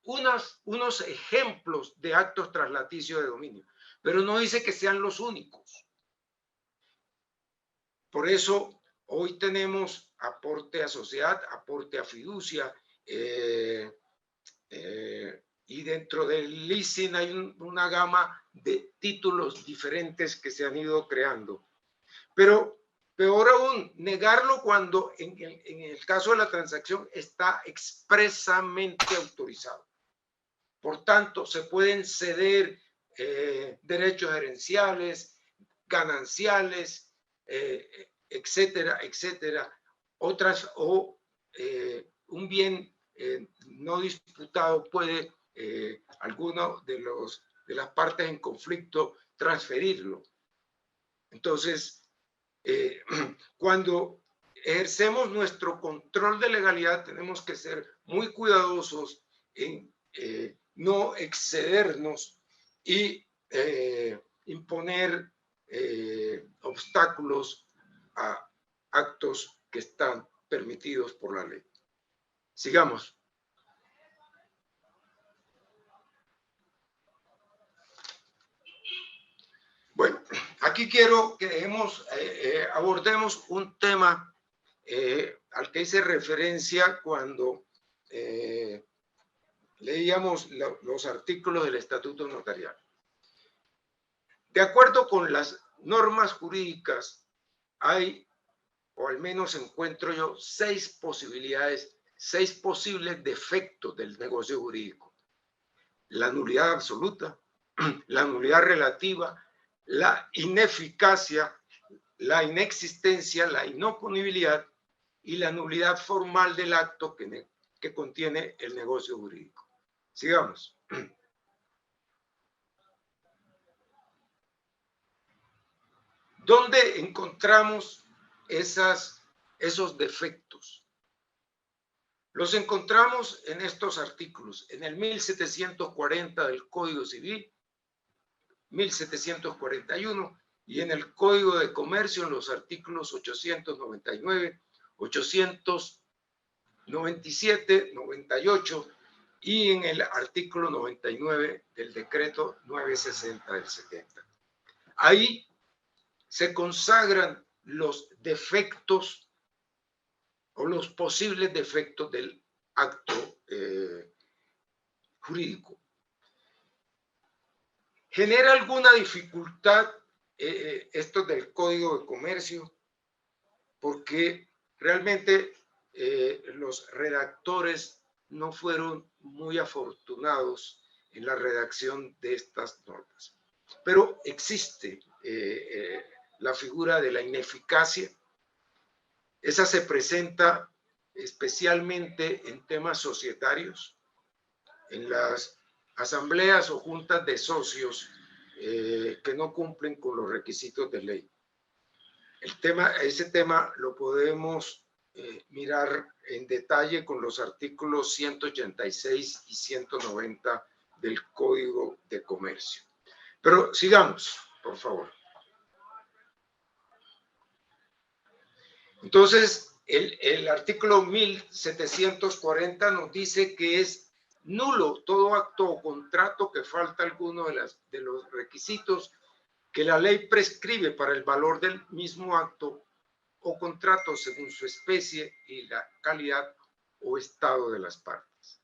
Speaker 3: unos ejemplos de actos traslaticios de dominio, pero no dice que sean los únicos. Por eso hoy tenemos aporte a sociedad, aporte a fiducia, y dentro del leasing hay una gama de títulos diferentes que se han ido creando. Pero peor aún, negarlo cuando en el caso de la transacción está expresamente autorizado. Por tanto, se pueden ceder derechos herenciales, gananciales, etcétera, etcétera. Un bien no disputado puede alguno de las partes en conflicto transferirlo. Entonces, cuando ejercemos nuestro control de legalidad, tenemos que ser muy cuidadosos en no excedernos y imponer obstáculos a actos que están permitidos por la ley. Sigamos. Bueno, aquí quiero que abordemos un tema al que hice referencia cuando leíamos los artículos del Estatuto Notarial. De acuerdo con las normas jurídicas, hay, o al menos encuentro yo, 6 posibilidades, 6 posibles defectos del negocio jurídico. La nulidad absoluta, la nulidad relativa, la ineficacia, la inexistencia, la inoponibilidad y la nulidad formal del acto que contiene el negocio jurídico. Sigamos. ¿Dónde encontramos esos defectos? Los encontramos en estos artículos, en el 1740 del Código Civil, 1741, y en el Código de Comercio en los artículos 899, 897, 98 y en el artículo 99 del Decreto 960 del 70. Ahí se consagran los defectos o los posibles defectos del acto jurídico. ¿Genera alguna dificultad esto del Código de Comercio? Porque realmente los redactores no fueron muy afortunados en la redacción de estas normas. Pero existe la figura de la ineficacia. Esa se presenta especialmente en temas societarios, en las asambleas o juntas de socios que no cumplen con los requisitos de ley. Ese tema lo podemos mirar en detalle con los artículos 186 y 190 del Código de Comercio. Pero sigamos, por favor. Entonces, el artículo 1740 nos dice que es nulo todo acto o contrato que falta alguno de los requisitos que la ley prescribe para el valor del mismo acto o contrato según su especie y la calidad o estado de las partes.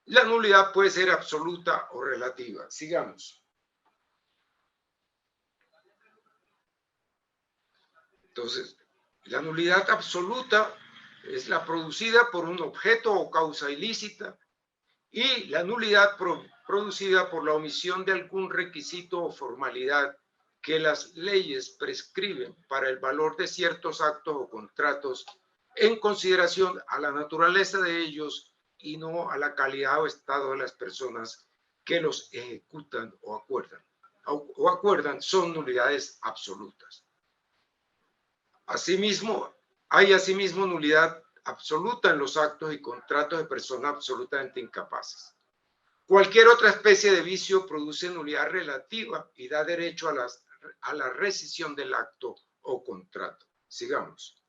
Speaker 3: La nulidad puede ser absoluta o relativa. Sigamos. Entonces, la nulidad absoluta es la producida por un objeto o causa ilícita, y la nulidad producida por la omisión de algún requisito o formalidad que las leyes prescriben para el valor de ciertos actos o contratos en consideración a la naturaleza de ellos y no a la calidad o estado de las personas que los ejecutan o acuerdan, son nulidades absolutas. Asimismo, hay nulidad absoluta en los actos y contratos de personas absolutamente incapaces. Cualquier otra especie de vicio produce nulidad relativa y da derecho a la rescisión del acto o contrato. Sigamos.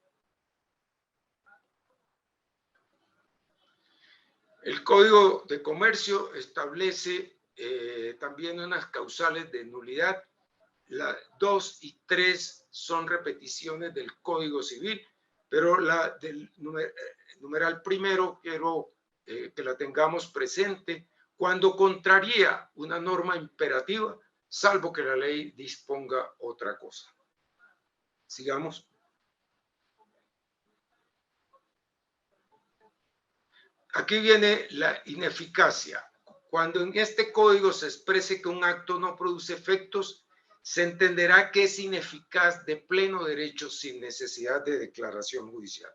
Speaker 3: El Código de Comercio establece también unas causales de nulidad. La 2 y 3 son repeticiones del Código Civil, pero la del numeral primero quiero que la tengamos presente cuando contraría una norma imperativa, salvo que la ley disponga otra cosa. Sigamos. Aquí viene la ineficacia. Cuando en este código se exprese que un acto no produce efectos, se entenderá que es ineficaz de pleno derecho sin necesidad de declaración judicial.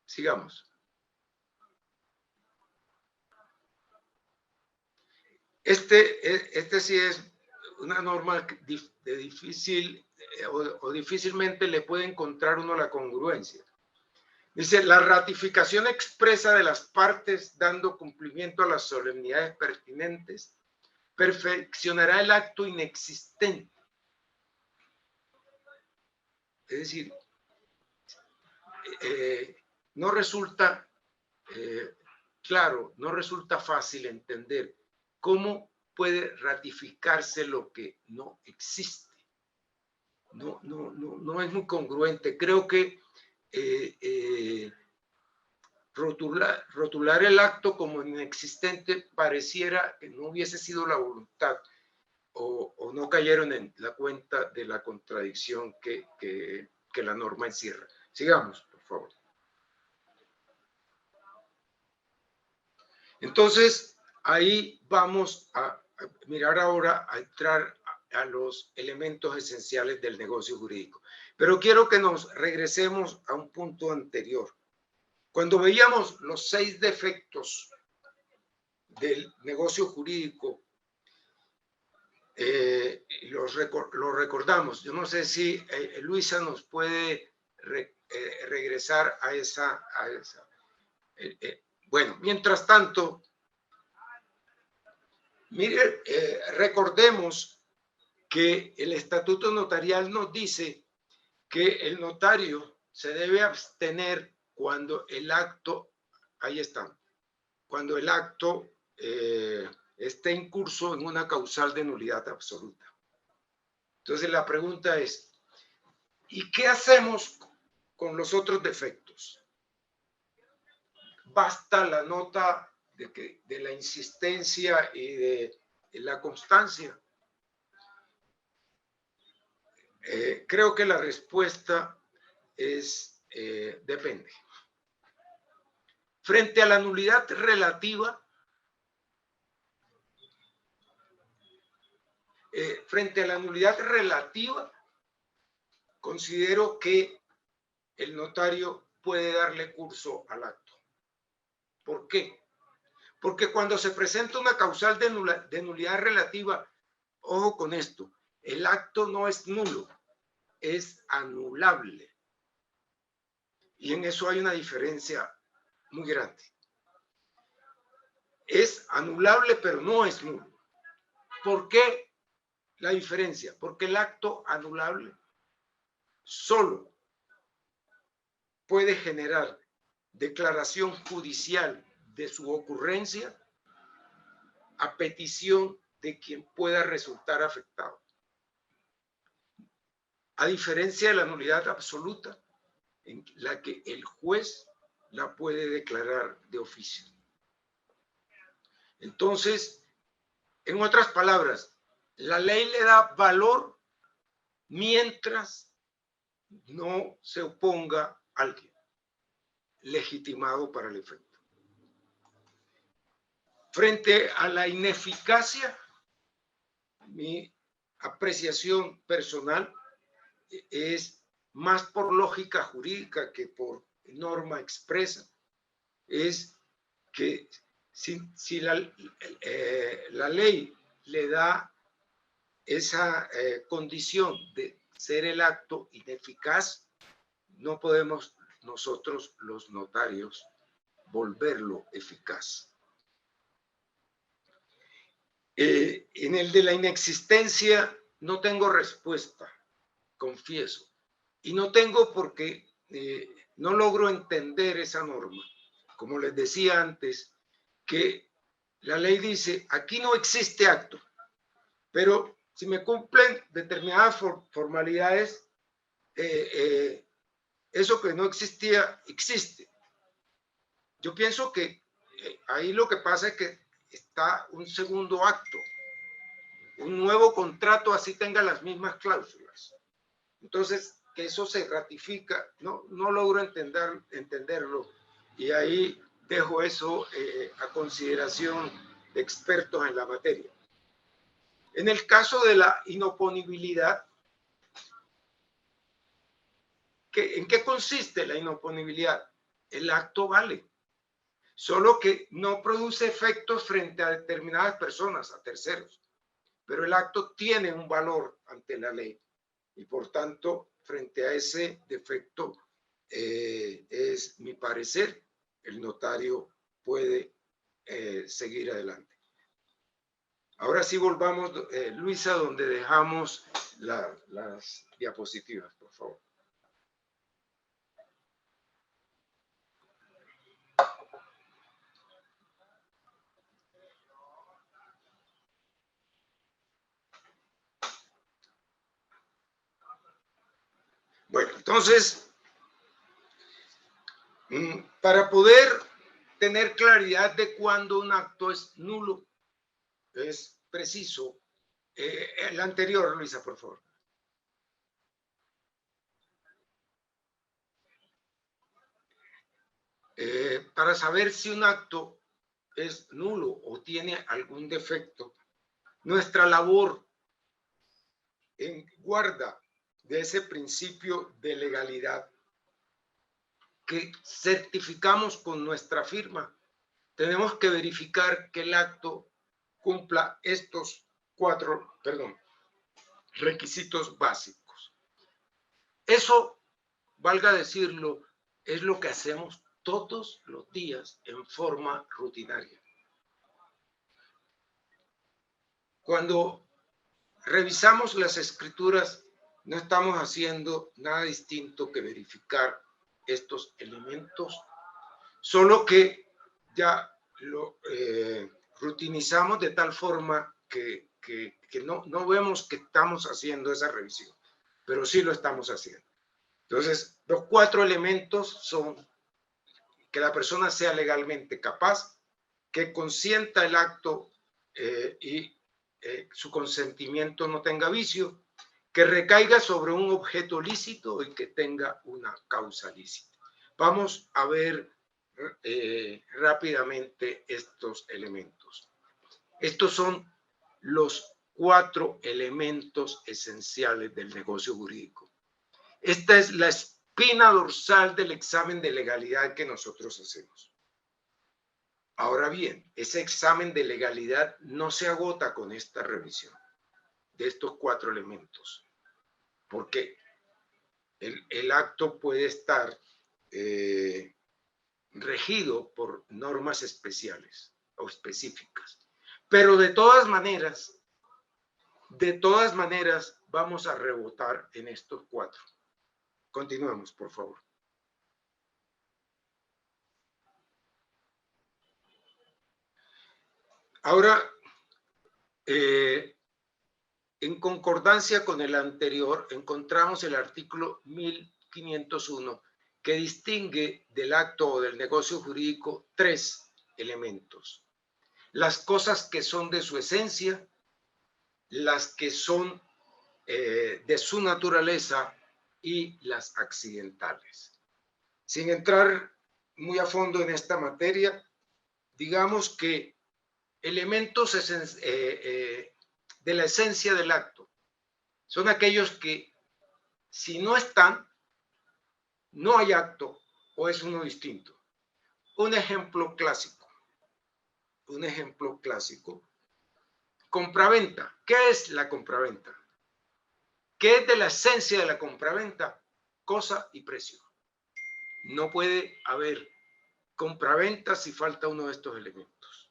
Speaker 3: Sigamos. Este sí es una norma de difícil o difícilmente le puede encontrar uno la congruencia. Dice, la ratificación expresa de las partes dando cumplimiento a las solemnidades pertinentes perfeccionará el acto inexistente. Es decir, no resulta claro, no resulta fácil entender cómo puede ratificarse lo que no existe. No es muy congruente. Creo que rotular el acto como inexistente pareciera que no hubiese sido la voluntad o no cayeron en la cuenta de la contradicción que la norma encierra. Sigamos, por favor. Entonces, ahí vamos a mirar ahora, a entrar a los elementos esenciales del negocio jurídico. Pero quiero que nos regresemos a un punto anterior. Cuando veíamos los 6 defectos del negocio jurídico, los recordamos. Yo no sé si Luisa nos puede regresar a esa. Bueno, mientras tanto, mire, recordemos que el estatuto notarial nos dice que el notario se debe abstener cuando el acto, ahí está, cuando el acto esté en curso en una causal de nulidad absoluta. Entonces la pregunta es, ¿y qué hacemos con los otros defectos. Basta la nota de la insistencia y de la constancia. Creo que la respuesta es depende. Frente a la nulidad relativa, considero que el notario puede darle curso al acto. ¿Por qué? Porque cuando se presenta una causal de nulidad relativa, ojo con esto, el acto no es nulo, es anulable. Y en eso hay una diferencia muy grande. Es anulable, pero no es nulo. ¿Por qué la diferencia? Porque el acto anulable solo puede generar declaración judicial de su ocurrencia a petición de quien pueda resultar afectado. A diferencia de la nulidad absoluta, en la que el juez la puede declarar de oficio. Entonces, en otras palabras, la ley le da valor mientras no se oponga alguien legitimado para el efecto. Frente a la ineficacia, mi apreciación personal es más por lógica jurídica que por norma expresa, es que si la ley le da esa condición de ser el acto ineficaz, no podemos nosotros los notarios volverlo eficaz. En el de la inexistencia no tengo respuesta, confieso, y no tengo porque no logro entender esa norma. Como les decía antes, que la ley dice, aquí no existe acto, pero si me cumplen determinadas formalidades, eso que no existía, existe. Yo pienso que ahí lo que pasa es que está un segundo acto, un nuevo contrato, así tenga las mismas cláusulas. Entonces, que eso se ratifica, no logro entenderlo, y ahí dejo eso a consideración de expertos en la materia. En el caso de la inoponibilidad, ¿en qué consiste la inoponibilidad? El acto vale, solo que no produce efectos frente a determinadas personas, a terceros, pero el acto tiene un valor ante la ley y por tanto, frente a ese defecto, es mi parecer, el notario puede seguir adelante. Ahora sí volvamos, Luisa, donde dejamos las diapositivas, por favor. Bueno, entonces, para poder tener claridad de cuándo un acto es nulo, es preciso. El anterior, Luisa, por favor. Para saber si un acto es nulo o tiene algún defecto, nuestra labor en guarda de ese principio de legalidad que certificamos con nuestra firma, tenemos que verificar que el acto cumpla estos requisitos básicos. Eso, valga decirlo, es lo que hacemos todos los días en forma rutinaria. Cuando revisamos las escrituras, no estamos haciendo nada distinto que verificar estos elementos, solo que ya lo rutinizamos de tal forma que no vemos que estamos haciendo esa revisión, pero sí lo estamos haciendo. Entonces, los 4 elementos son que la persona sea legalmente capaz, que consienta el acto y su consentimiento no tenga vicio, que recaiga sobre un objeto lícito y que tenga una causa lícita. Vamos a ver rápidamente estos elementos. Estos son los 4 elementos esenciales del negocio jurídico. Esta es la espina dorsal del examen de legalidad que nosotros hacemos. Ahora bien, ese examen de legalidad no se agota con esta revisión de estos 4 elementos, porque el acto puede estar regido por normas especiales o específicas. Pero de todas maneras, vamos a rebotar en estos 4. Continuemos, por favor. Ahora, en concordancia con el anterior, encontramos el artículo 1501, que distingue del acto o del negocio jurídico 3 elementos. Las cosas que son de su esencia, las que son de su naturaleza y las accidentales. Sin entrar muy a fondo en esta materia, digamos que elementos de la esencia del acto son aquellos que, si no están, no hay acto o es uno distinto. Un ejemplo clásico. Compraventa. ¿Qué es la compraventa? ¿Qué es de la esencia de la compraventa? Cosa y precio. No puede haber compraventa si falta uno de estos elementos.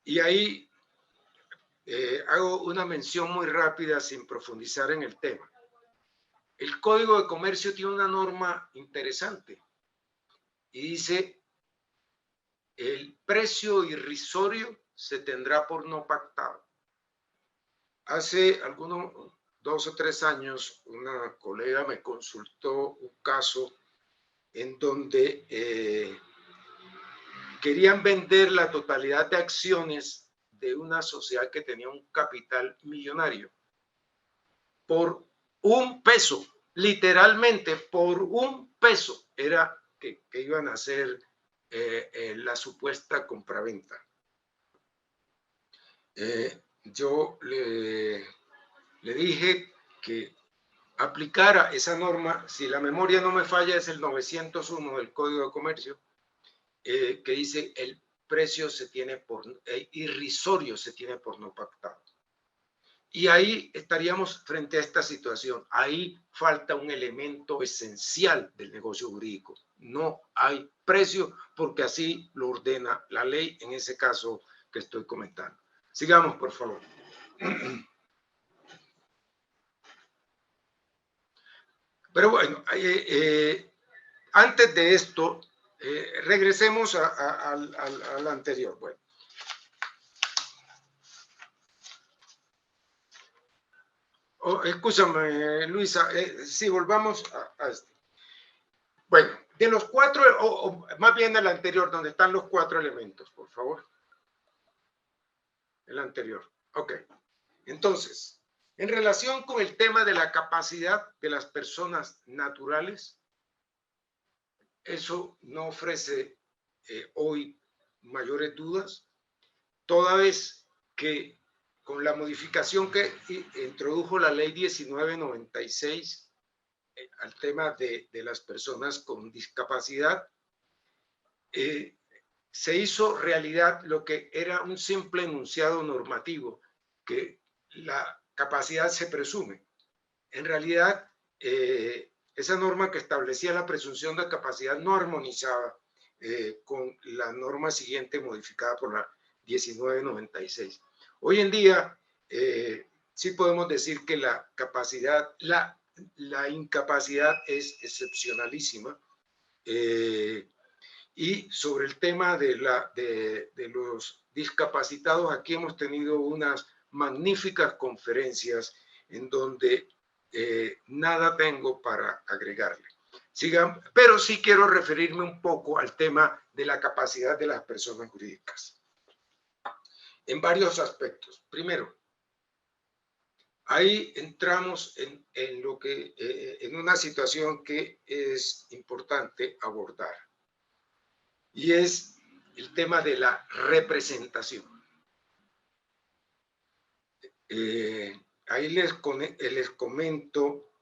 Speaker 3: Y ahí hago una mención muy rápida sin profundizar en el tema. El Código de Comercio tiene una norma interesante y dice: el precio irrisorio se tendrá por no pactado. Hace algunos 2 o 3 años, una colega me consultó un caso en donde querían vender la totalidad de acciones de una sociedad que tenía un capital millonario por $1, literalmente por $1 era que iban a hacer la supuesta compraventa. Yo le dije que aplicara esa norma, si la memoria no me falla, es el 901 del Código de Comercio, que dice: el precio se tiene por irrisorio, se tiene por no pactado. Y ahí estaríamos frente a esta situación. Ahí falta un elemento esencial del negocio jurídico. No hay precio porque así lo ordena la ley en ese caso que estoy comentando. Sigamos, por favor. Pero bueno, antes de esto, regresemos al anterior. Bueno. Escúchame, Luisa, sí, volvamos a este. Bueno, de los 4, o más bien el anterior, donde están los 4 elementos, por favor. El anterior. Ok. Entonces, en relación con el tema de la capacidad de las personas naturales, eso no ofrece hoy mayores dudas, toda vez que con la modificación que introdujo la ley 1996 al tema de las personas con discapacidad, se hizo realidad lo que era un simple enunciado normativo, que la capacidad se presume. En realidad, esa norma que establecía la presunción de capacidad no armonizaba con la norma siguiente modificada por la 1996. Hoy en día, sí podemos decir que la capacidad, la incapacidad es excepcionalísima. Y sobre el tema de los discapacitados, aquí hemos tenido unas magníficas conferencias en donde nada tengo para agregarle. Pero sí quiero referirme un poco al tema de la capacidad de las personas jurídicas en varios aspectos. Primero, ahí entramos en lo que, en una situación que es importante abordar, y es el tema de la representación. Ahí les comento,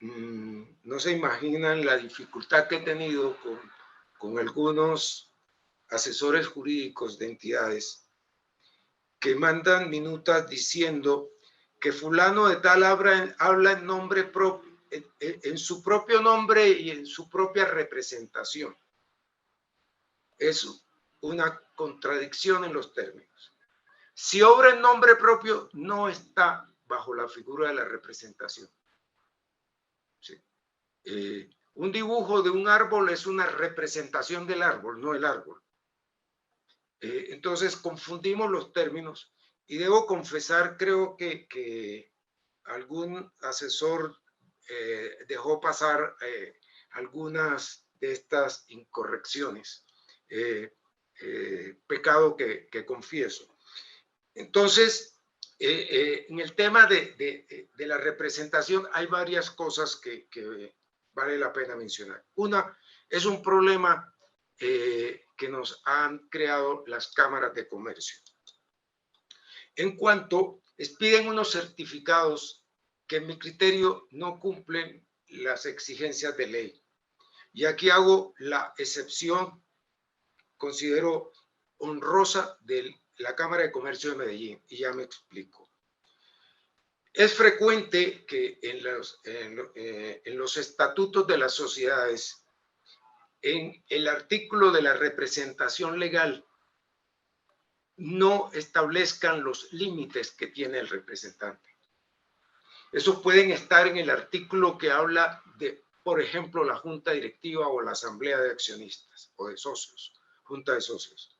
Speaker 3: no se imaginan la dificultad que he tenido con algunos asesores jurídicos de entidades que mandan minutas diciendo que fulano de tal habla en nombre propio, en su propio nombre y en su propia representación. Es una contradicción en los términos. Si obra en nombre propio, no está bajo la figura de la representación. Sí. Un dibujo de un árbol es una representación del árbol, no el árbol. Entonces confundimos los términos, y debo confesar, creo que algún asesor dejó pasar algunas de estas incorrecciones, pecado que confieso. Entonces, en el tema de la representación hay varias cosas que vale la pena mencionar. Una, es un problema que nos han creado las cámaras de comercio. En cuanto piden unos certificados que en mi criterio no cumplen las exigencias de ley. Y aquí hago la excepción, considero honrosa, de la Cámara de Comercio de Medellín, y ya me explico. Es frecuente que en los estatutos de las sociedades, en el artículo de la representación legal, no establezcan los límites que tiene el representante. Esos pueden estar en el artículo que habla de, por ejemplo, la junta directiva o la asamblea de accionistas o de socios, junta de socios.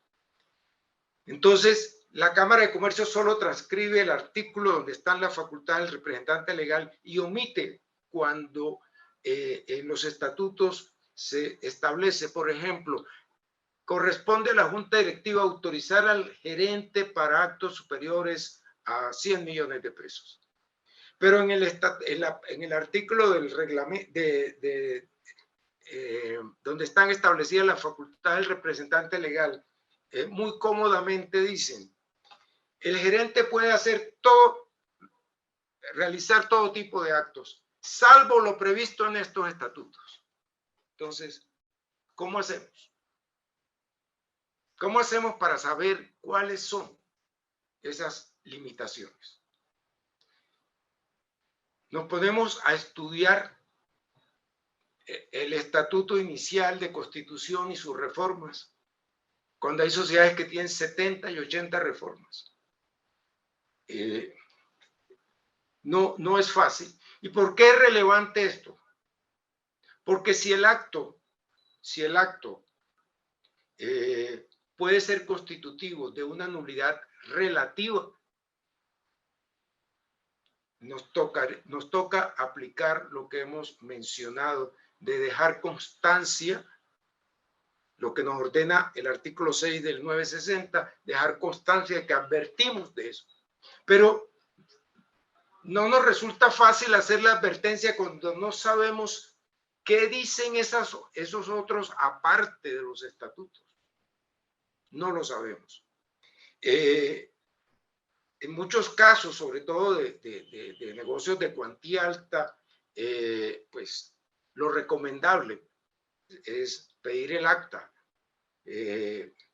Speaker 3: Entonces, la Cámara de Comercio solo transcribe el artículo donde están las facultades del representante legal y omite cuando en los estatutos se establece, por ejemplo, corresponde a la junta directiva autorizar al gerente para actos superiores a 100 millones de pesos. Pero en el artículo del reglamento, donde están establecidas las facultades del representante legal, muy cómodamente dicen, el gerente puede hacer todo, realizar todo tipo de actos, salvo lo previsto en estos estatutos. Entonces, ¿cómo hacemos? ¿Cómo hacemos para saber cuáles son esas limitaciones? Nos ponemos a estudiar el estatuto inicial de Constitución y sus reformas, cuando hay sociedades que tienen 70 y 80 reformas. No es fácil. ¿Y por qué es relevante esto? Porque si el acto puede ser constitutivo de una nulidad relativa, nos toca aplicar lo que hemos mencionado de dejar constancia, lo que nos ordena el artículo 6 del 960, dejar constancia de que advertimos de eso. Pero no nos resulta fácil hacer la advertencia cuando no sabemos qué dicen esos otros aparte de los estatutos. No lo sabemos. En muchos casos, sobre todo de negocios de cuantía alta, pues lo recomendable es pedir el acta,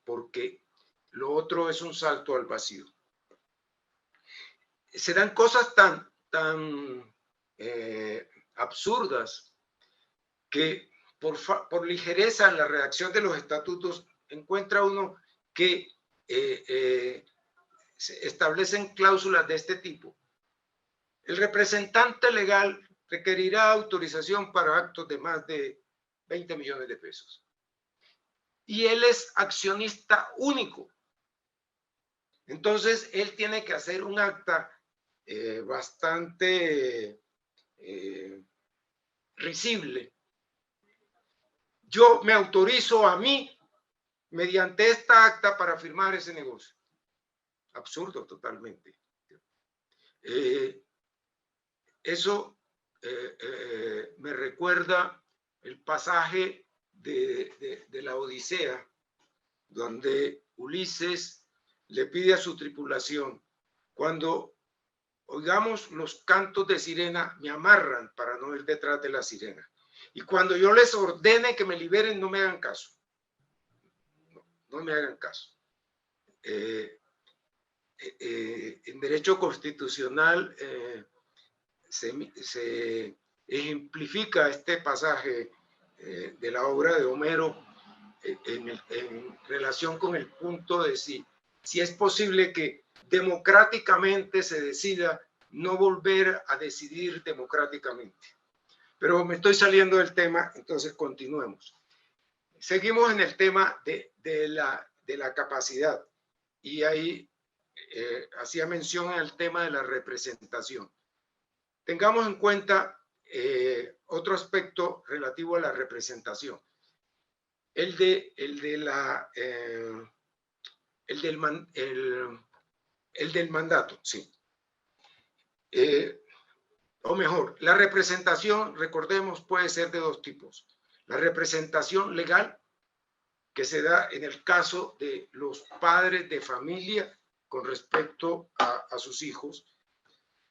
Speaker 3: porque lo otro es un salto al vacío. Se dan cosas tan absurdas que por ligereza en la redacción de los estatutos encuentra uno que se establecen cláusulas de este tipo. El representante legal requerirá autorización para actos de más de 20 millones de pesos. Y él es accionista único. Entonces, él tiene que hacer un acta bastante risible. Yo me autorizo a mí, mediante esta acta, para firmar ese negocio. Absurdo totalmente. Eso me recuerda el pasaje de la Odisea, donde Ulises le pide a su tripulación: cuando oigamos los cantos de sirena, me amarran para no ir detrás de la sirena. Y cuando yo les ordene que me liberen, no me hagan caso. No me hagan caso. En derecho constitucional se ejemplifica este pasaje de la obra de Homero en relación con el punto de si es posible que democráticamente se decida no volver a decidir democráticamente. Pero me estoy saliendo del tema, entonces continuemos. Seguimos en el tema de la capacidad, y ahí hacía mención al tema de la representación. Tengamos en cuenta otro aspecto relativo a la representación, el del mandato, sí. O mejor, la representación, recordemos, puede ser de dos tipos. La representación legal, que se da en el caso de los padres de familia con respecto a sus hijos,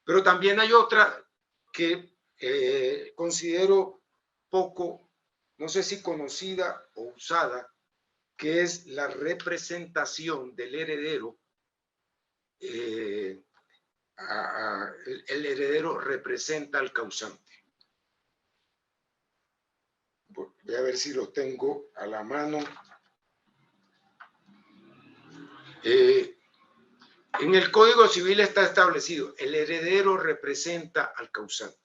Speaker 3: pero también hay otra que considero poco, no sé si conocida o usada, que es la representación del heredero. El heredero representa al causante. Voy a ver si lo tengo a la mano. En el Código Civil está establecido: el heredero representa al causante.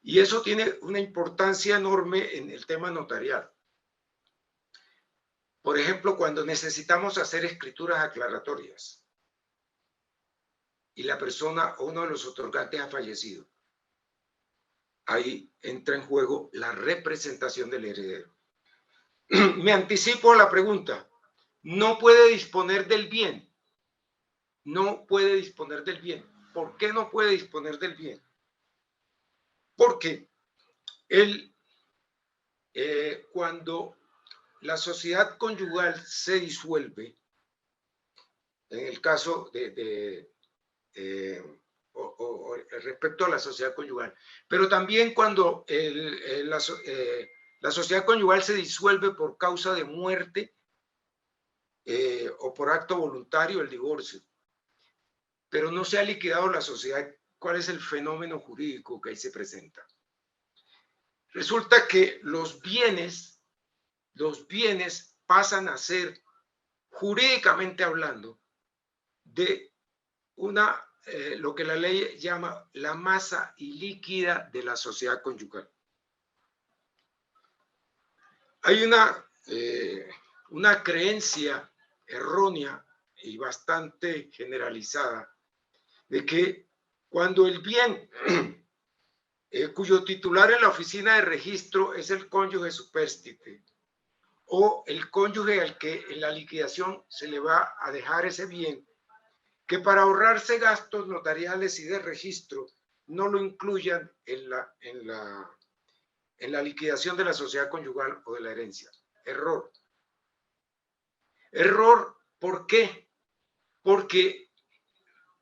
Speaker 3: Y eso tiene una importancia enorme en el tema notarial. Por ejemplo, cuando necesitamos hacer escrituras aclaratorias y la persona o uno de los otorgantes ha fallecido, ahí entra en juego la representación del heredero. Me anticipo a la pregunta: no puede disponer del bien. No puede disponer del bien. ¿Por qué no puede disponer del bien? Porque cuando la sociedad conyugal se disuelve, en el caso respecto a la sociedad conyugal, pero también cuando la sociedad conyugal se disuelve por causa de muerte o por acto voluntario, el divorcio, pero no se ha liquidado la sociedad, ¿cuál es el fenómeno jurídico que ahí se presenta? Resulta que los bienes pasan a ser, jurídicamente hablando, de lo que la ley llama la masa ilíquida de la sociedad conyugal. Hay una creencia errónea y bastante generalizada de que cuando el bien cuyo titular en la oficina de registro es el cónyuge supérstite o el cónyuge al que en la liquidación se le va a dejar ese bien, que para ahorrarse gastos notariales y de registro no lo incluyan en la liquidación de la sociedad conyugal o de la herencia. Error. Error, ¿por qué? Porque,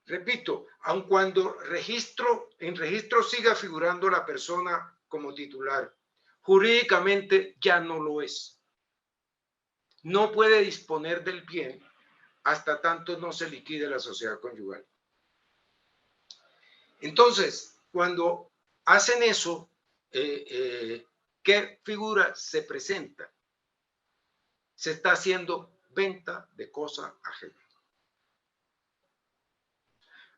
Speaker 3: repito, aun cuando en registro siga figurando la persona como titular, jurídicamente ya no lo es. No puede disponer del bien hasta tanto no se liquide la sociedad conyugal. Entonces, cuando hacen eso, ¿qué figura se presenta? Se está haciendo venta de cosa ajena.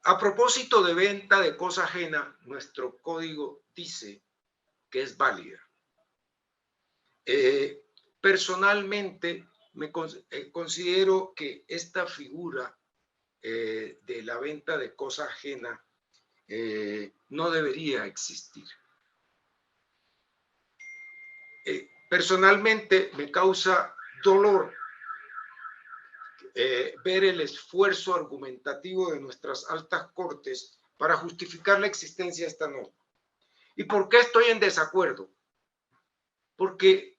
Speaker 3: A propósito de venta de cosa ajena, nuestro código dice que es válida. Personalmente, considero que esta figura de la venta de cosa ajena no debería existir. Personalmente me causa dolor ver el esfuerzo argumentativo de nuestras altas cortes para justificar la existencia de esta norma. ¿Y por qué estoy en desacuerdo? Porque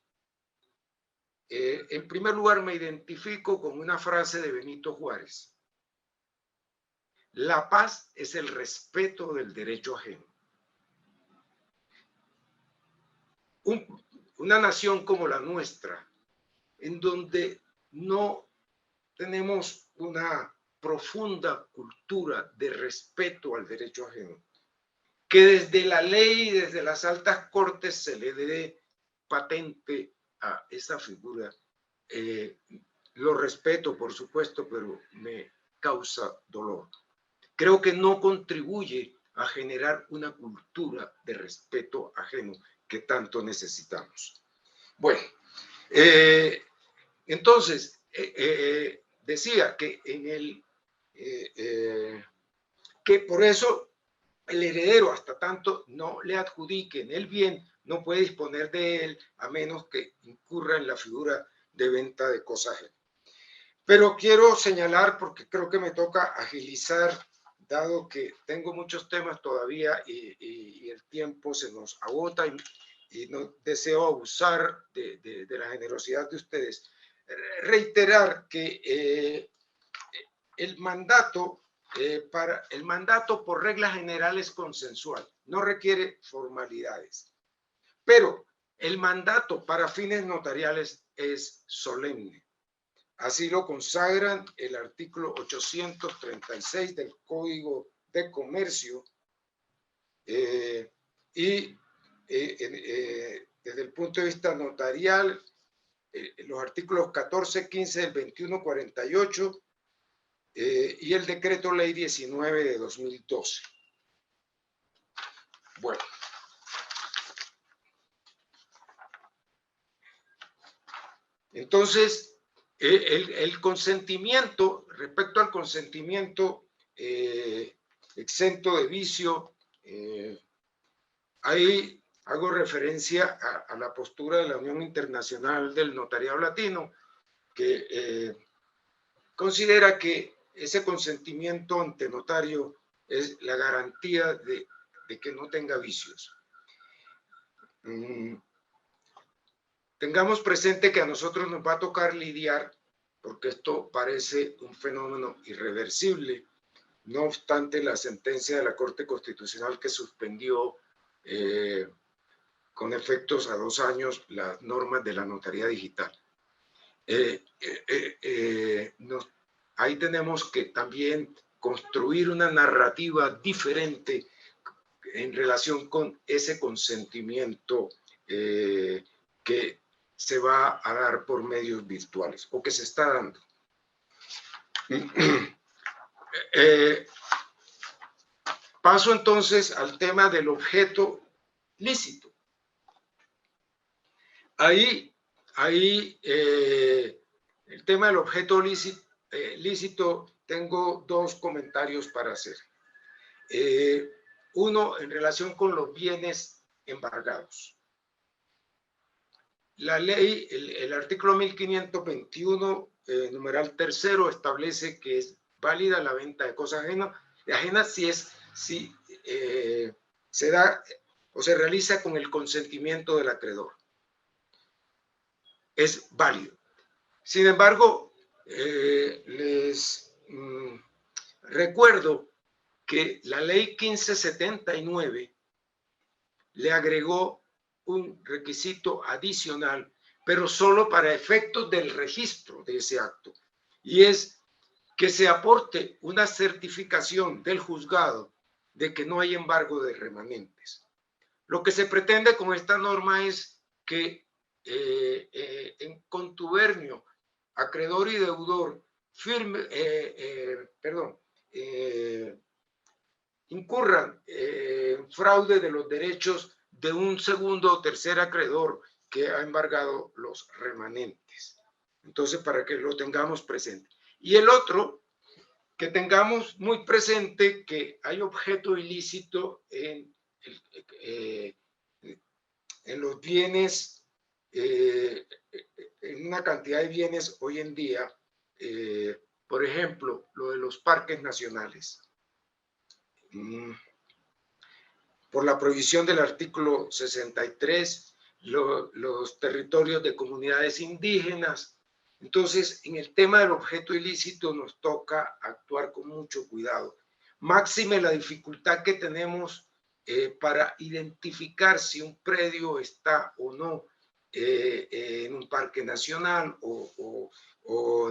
Speaker 3: en primer lugar me identifico con una frase de Benito Juárez. La paz es el respeto del derecho ajeno. Una nación como la nuestra, en donde no tenemos una profunda cultura de respeto al derecho ajeno, que desde la ley y desde las altas cortes se le dé patente a esa figura. Lo respeto, por supuesto, pero me causa dolor. Creo que no contribuye a generar una cultura de respeto ajeno que tanto necesitamos. Bueno, entonces, decía que que por eso el heredero, hasta tanto no le adjudiquen el bien, no puede disponer de él a menos que incurra en la figura de venta de cosas ajenas. Pero quiero señalar, porque creo que me toca agilizar, dado que tengo muchos temas todavía y el tiempo se nos agota y no deseo abusar de la generosidad de ustedes. Reiterar que el mandato por reglas generales consensual, no requiere formalidades, pero el mandato para fines notariales es solemne. Así lo consagran el artículo 836 del Código de Comercio y desde el punto de vista notarial, los artículos 14, 15 del 2148 y el decreto ley 19 de 2012. Bueno. Entonces, el consentimiento, respecto al consentimiento exento de vicio, ahí hago referencia a la postura de la Unión Internacional del Notariado Latino, que considera que ese consentimiento ante notario es la garantía de que no tenga vicios. Tengamos presente que a nosotros nos va a tocar lidiar, porque esto parece un fenómeno irreversible, no obstante la sentencia de la Corte Constitucional que suspendió con efectos a 2 años las normas de la notaría digital. Ahí tenemos que también construir una narrativa diferente en relación con ese consentimiento que se va a dar por medios virtuales o que se está dando. Paso entonces al tema del objeto lícito. Ahí el tema del objeto lícito, tengo 2 comentarios para hacer. Uno, en relación con los bienes embargados. La ley, el artículo 1521, numeral 3, establece que es válida la venta de cosas ajenas si se da o se realiza con el consentimiento del acreedor. Es válido. Sin embargo, les recuerdo que la ley 1579 le agregó un requisito adicional, pero solo para efectos del registro de ese acto, y es que se aporte una certificación del juzgado de que no hay embargo de remanentes. Lo que se pretende con esta norma es que en contubernio acreedor y deudor incurran en fraude de los derechos de un segundo o tercer acreedor que ha embargado los remanentes. Entonces, para que lo tengamos presente. Y el otro que tengamos muy presente que hay objeto ilícito en los bienes, en una cantidad de bienes hoy en día, por ejemplo, lo de los parques nacionales. Por la prohibición del artículo 63, los territorios de comunidades indígenas. Entonces, en el tema del objeto ilícito nos toca actuar con mucho cuidado. Máxime la dificultad que tenemos para identificar si un predio está o no en un parque nacional o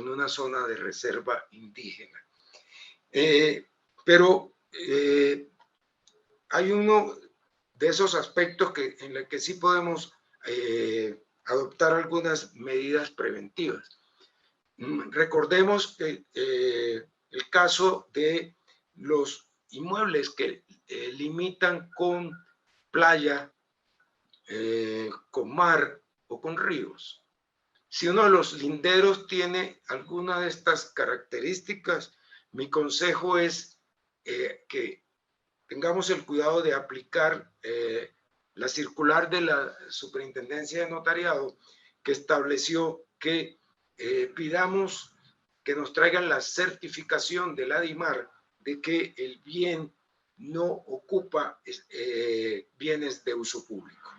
Speaker 3: en una zona de reserva indígena. Pero hay uno de esos aspectos en el que sí podemos adoptar algunas medidas preventivas. Recordemos que el caso de los inmuebles que limitan con playa, con mar o con ríos. Si uno de los linderos tiene alguna de estas características, mi consejo es que tengamos el cuidado de aplicar la circular de la Superintendencia de Notariado, que estableció que pidamos que nos traigan la certificación del ADIMAR de que el bien no ocupa bienes de uso público.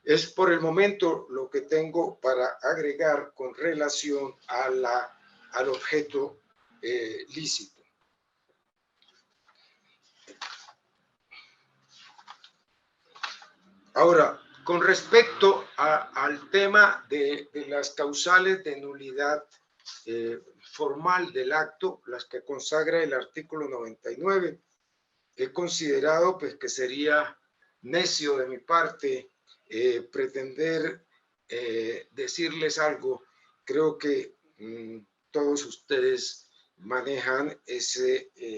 Speaker 3: Es por el momento lo que tengo para agregar con relación al objeto lícito. Ahora, con respecto al tema de las causales de nulidad formal del acto, las que consagra el artículo 99, he considerado pues que sería necio de mi parte pretender decirles algo. Creo que todos ustedes manejan eso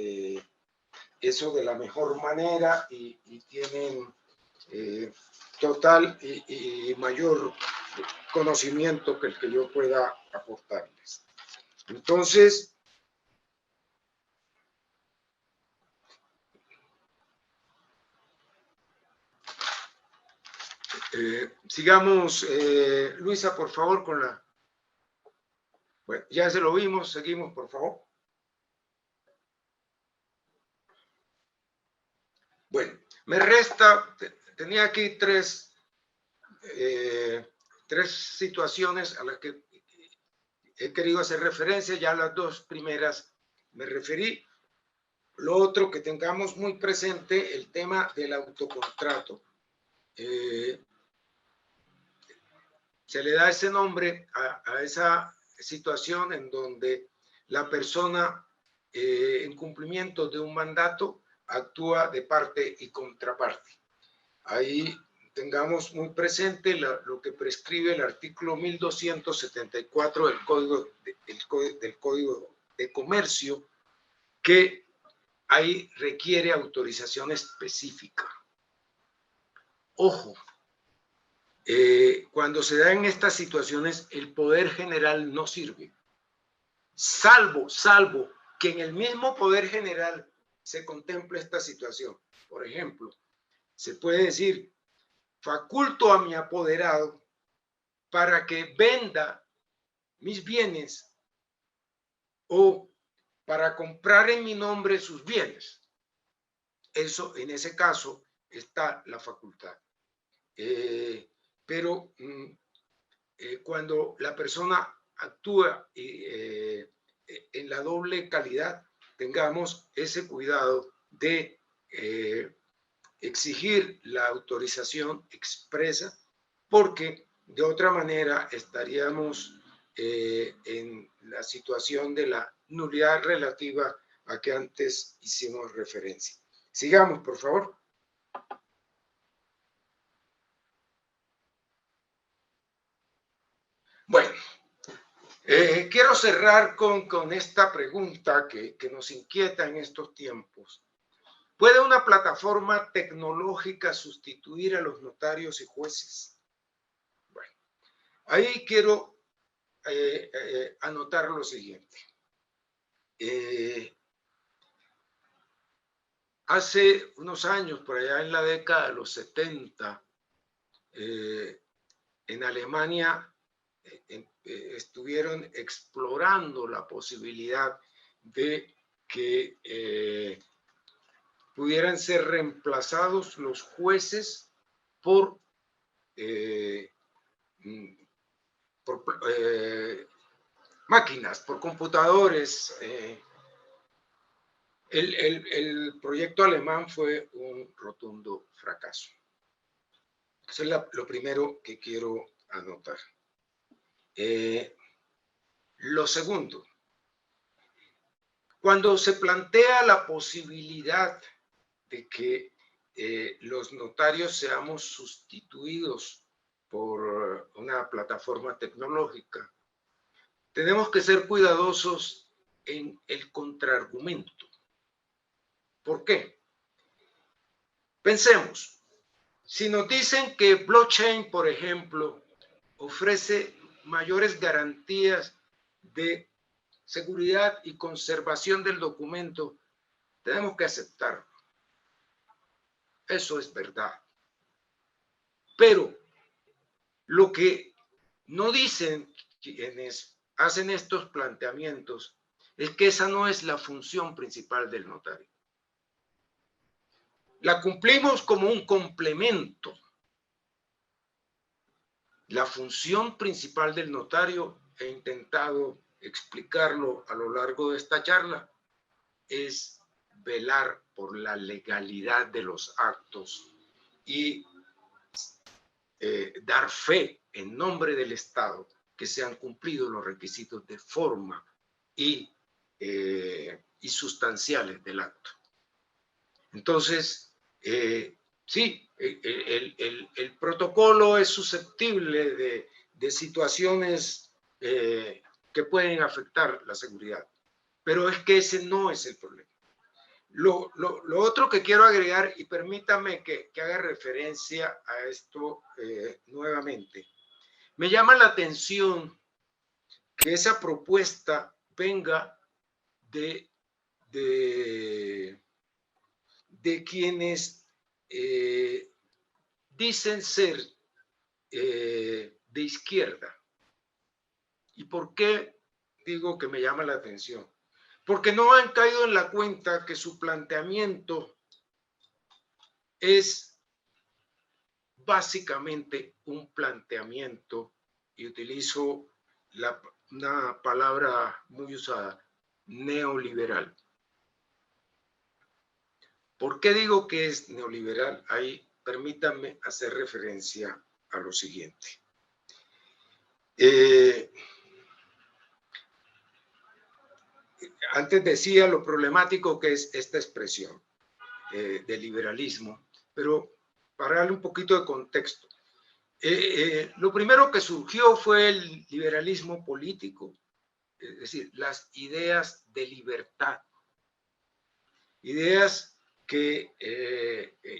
Speaker 3: de la mejor manera y tienen total y mayor conocimiento que el que yo pueda aportarles. Entonces, sigamos, Luisa, por favor, con la... Bueno, ya se lo vimos, seguimos, por favor. Bueno, me resta, tenía aquí tres situaciones a las que he querido hacer referencia, ya las dos primeras me referí. Lo otro, que tengamos muy presente el tema del autocontrato. Se le da ese nombre a esa situación en donde la persona en cumplimiento de un mandato actúa de parte y contraparte. Ahí tengamos muy presente lo que prescribe el artículo 1274 del Código de Comercio, que ahí requiere autorización específica. Ojo, cuando se dan estas situaciones, el poder general no sirve, salvo que en el mismo poder general se contemple esta situación. Por ejemplo, se puede decir: faculto a mi apoderado para que venda mis bienes o para comprar en mi nombre sus bienes. Eso, en ese caso, está la facultad. Pero cuando la persona actúa en la doble calidad, tengamos ese cuidado de exigir la autorización expresa, porque de otra manera estaríamos en la situación de la nulidad relativa a que antes hicimos referencia. Sigamos, por favor. Bueno, quiero cerrar con esta pregunta que nos inquieta en estos tiempos. ¿Puede una plataforma tecnológica sustituir a los notarios y jueces? Bueno, ahí quiero anotar lo siguiente. Hace unos años, por allá en la década de los 70, en Alemania estuvieron explorando la posibilidad de que pudieran ser reemplazados los jueces por máquinas, por computadores. El proyecto alemán fue un rotundo fracaso. Eso es lo primero que quiero anotar. Lo segundo, cuando se plantea la posibilidad de que los notarios seamos sustituidos por una plataforma tecnológica, tenemos que ser cuidadosos en el contraargumento. ¿Por qué? Pensemos, si nos dicen que blockchain, por ejemplo, ofrece mayores garantías de seguridad y conservación del documento, tenemos que aceptarlo. Eso es verdad. Pero lo que no dicen quienes hacen estos planteamientos es que esa no es la función principal del notario. La cumplimos como un complemento. La función principal del notario, he intentado explicarlo a lo largo de esta charla, es velar por la legalidad de los actos y dar fe en nombre del Estado que se han cumplido los requisitos de forma y sustanciales del acto. Entonces, sí, el protocolo es susceptible de situaciones que pueden afectar la seguridad, pero es que ese no es el problema. Lo otro que quiero agregar, y permítame que haga referencia a esto nuevamente, me llama la atención que esa propuesta venga de quienes dicen ser de izquierda. ¿Y por qué digo que me llama la atención? Porque no han caído en la cuenta que su planteamiento es básicamente un planteamiento, y utilizo una palabra muy usada, neoliberal. ¿Por qué digo que es neoliberal? Ahí permítanme hacer referencia a lo siguiente. Antes decía lo problemático que es esta expresión de liberalismo, pero para darle un poquito de contexto. Lo primero que surgió fue el liberalismo político, es decir, las ideas de libertad. Ideas que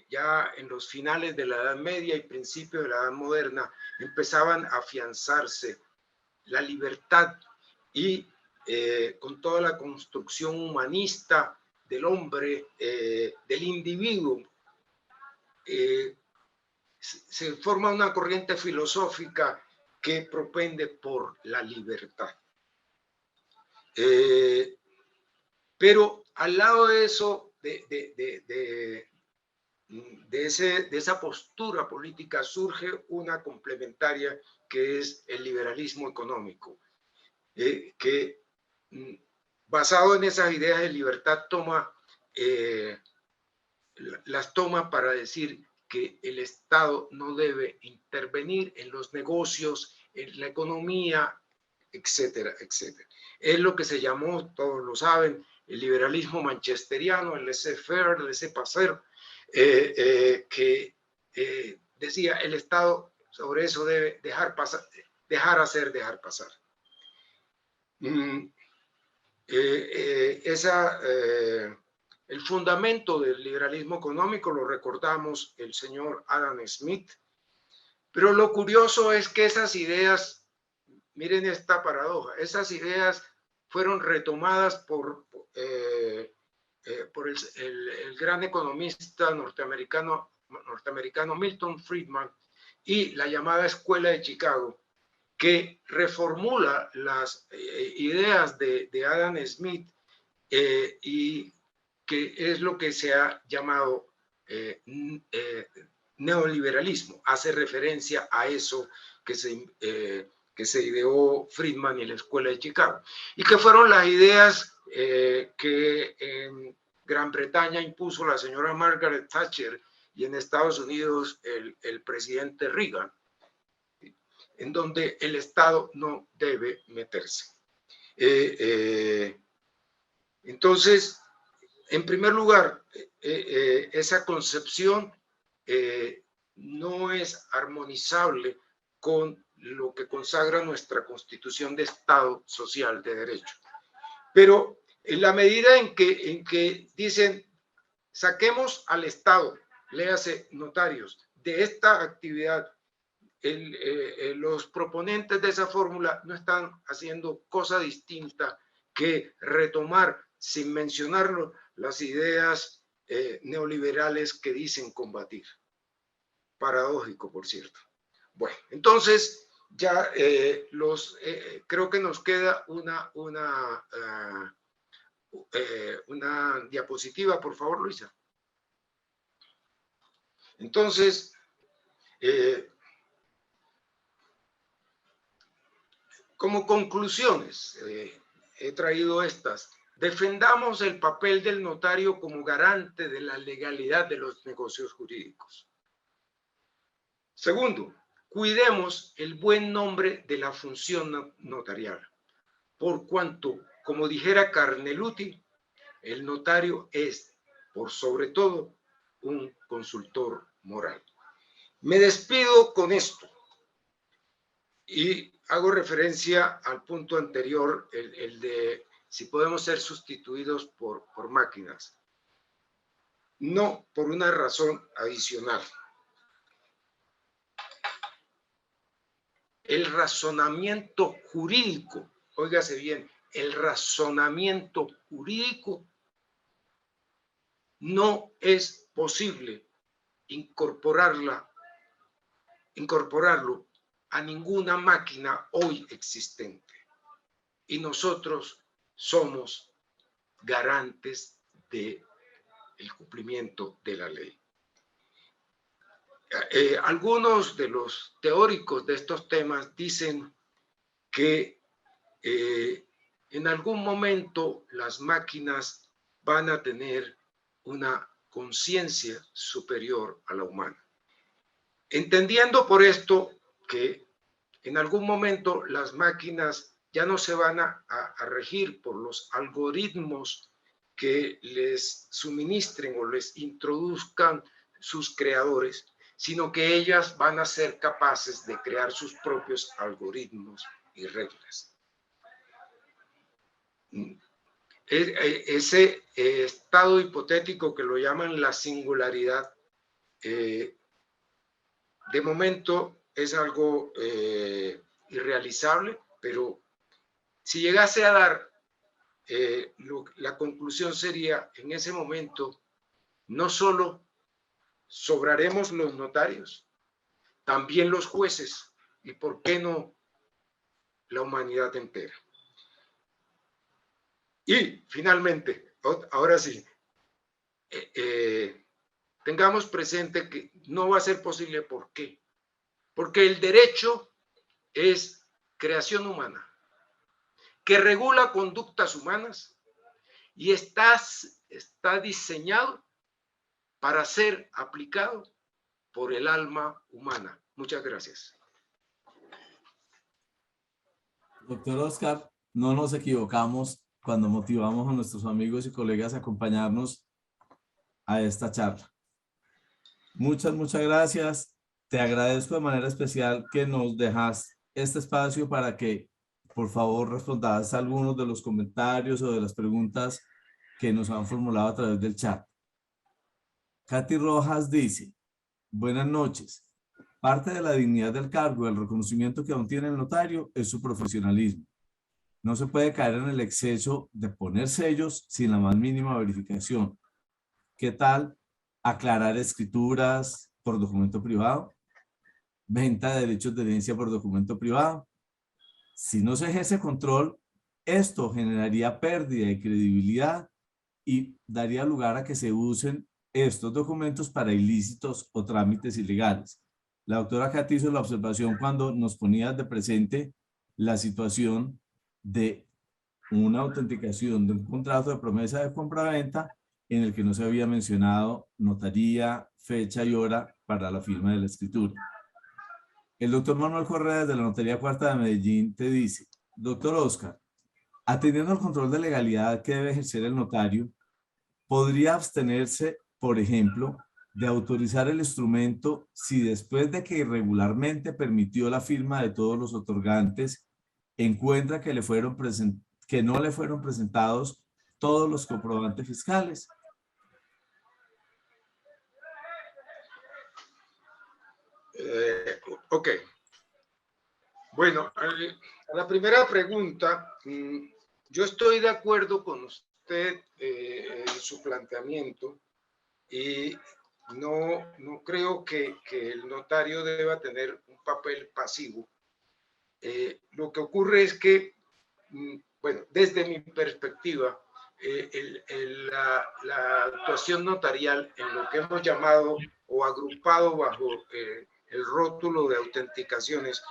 Speaker 3: ya en los finales de la Edad Media y principios de la Edad Moderna empezaban a afianzarse la libertad y con toda la construcción humanista del hombre, del individuo, se forma una corriente filosófica que propende por la libertad. Pero al lado de eso, de esa postura política, surge una complementaria que es el liberalismo económico, que basado en esas ideas de libertad las toma para decir que el Estado no debe intervenir en los negocios, en la economía, etcétera, etcétera. Es lo que se llamó, todos lo saben, el liberalismo manchesteriano, el laissez-faire, el laissez-passer, que decía el Estado sobre eso debe dejar pasar, dejar hacer, dejar pasar. El fundamento del liberalismo económico lo recordamos el señor Adam Smith, pero lo curioso es que esas ideas, miren esta paradoja, esas ideas fueron retomadas por el gran economista norteamericano Milton Friedman y la llamada Escuela de Chicago, que reformula las ideas de Adam Smith y que es lo que se ha llamado neoliberalismo. Hace referencia a eso que se ideó Friedman y la Escuela de Chicago, y que fueron las ideas que en Gran Bretaña impuso la señora Margaret Thatcher y en Estados Unidos el presidente Reagan, en donde el Estado no debe meterse. Entonces, en primer lugar, esa concepción no es armonizable con lo que consagra nuestra Constitución de Estado Social de Derecho. Pero en la medida en que dicen, saquemos al Estado, léase notarios, de esta actividad, los proponentes de esa fórmula no están haciendo cosa distinta que retomar, sin mencionarlo, las ideas neoliberales que dicen combatir. Paradójico, por cierto. Bueno, entonces ya creo que nos queda una diapositiva, por favor, Luisa. Entonces, como conclusiones, he traído estas. Defendamos el papel del notario como garante de la legalidad de los negocios jurídicos. Segundo, cuidemos el buen nombre de la función notarial, por cuanto, como dijera Carneluti, el notario es, por sobre todo, un consultor moral. Me despido con esto y hago referencia al punto anterior, el de si podemos ser sustituidos por máquinas. No, por una razón adicional. El razonamiento jurídico, óigase bien, el razonamiento jurídico no es posible incorporarlo a ninguna máquina hoy existente. Y nosotros somos garantes del cumplimiento de la ley. Algunos de los teóricos de estos temas dicen que en algún momento las máquinas van a tener una conciencia superior a la humana. Entendiendo por esto que en algún momento las máquinas ya no se van a regir por los algoritmos que les suministren o les introduzcan sus creadores, sino que ellas van a ser capaces de crear sus propios algoritmos y reglas. Ese estado hipotético que lo llaman la singularidad, de momento es algo irrealizable, pero si llegase a dar, la conclusión sería, en ese momento, no solo sobraremos los notarios, también los jueces, y por qué no la humanidad entera. Y finalmente, ahora sí, tengamos presente que no va a ser posible. ¿Por qué? Porque el derecho es creación humana, que regula conductas humanas y está diseñado para ser aplicado por el alma humana. Muchas gracias.
Speaker 2: Doctor Oscar, no nos equivocamos cuando motivamos a nuestros amigos y colegas a acompañarnos a esta charla. Muchas gracias. Te agradezco de manera especial que nos dejas este espacio para que, por favor, respondas a algunos de los comentarios o de las preguntas que nos han formulado a través del chat. Katy Rojas dice, buenas noches. Parte de la dignidad del cargo y el reconocimiento que aún tiene el notario es su profesionalismo. No se puede caer en el exceso de poner sellos sin la más mínima verificación. ¿Qué tal aclarar escrituras por documento privado? Venta de derechos de herencia por documento privado. Si no se ejerce control, esto generaría pérdida de credibilidad y daría lugar a que se usen estos documentos para ilícitos o trámites ilegales. La doctora Katy hizo la observación cuando nos ponía de presente la situación de una autenticación de un contrato de promesa de compra-venta en el que no se había mencionado notaría, fecha y hora para la firma de la escritura. El doctor Manuel Correa de la Notaría Cuarta de Medellín te dice: doctor Oscar, atendiendo al control de legalidad que debe ejercer el notario, podría abstenerse, por ejemplo, de autorizar el instrumento si después de que irregularmente permitió la firma de todos los otorgantes, encuentra que no le fueron presentados todos los comprobantes fiscales.
Speaker 3: Ok. Bueno, a la primera pregunta, yo estoy de acuerdo con usted en su planteamiento y no creo que el notario deba tener un papel pasivo. Lo que ocurre es que, bueno, desde mi perspectiva, la actuación notarial en lo que hemos llamado o agrupado bajo el rótulo de autenticaciones,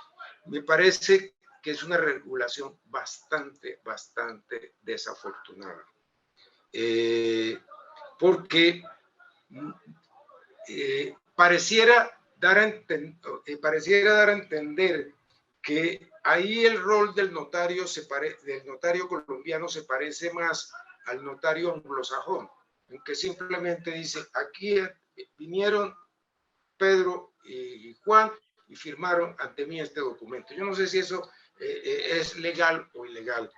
Speaker 3: me parece que es una regulación bastante desafortunada. Porque pareciera dar a entender que ahí el rol del notario colombiano se parece más al notario anglosajón, en que simplemente dice: aquí vinieron Pedro y Juan y firmaron ante mí este documento. Yo no sé si eso es legal o ilegal,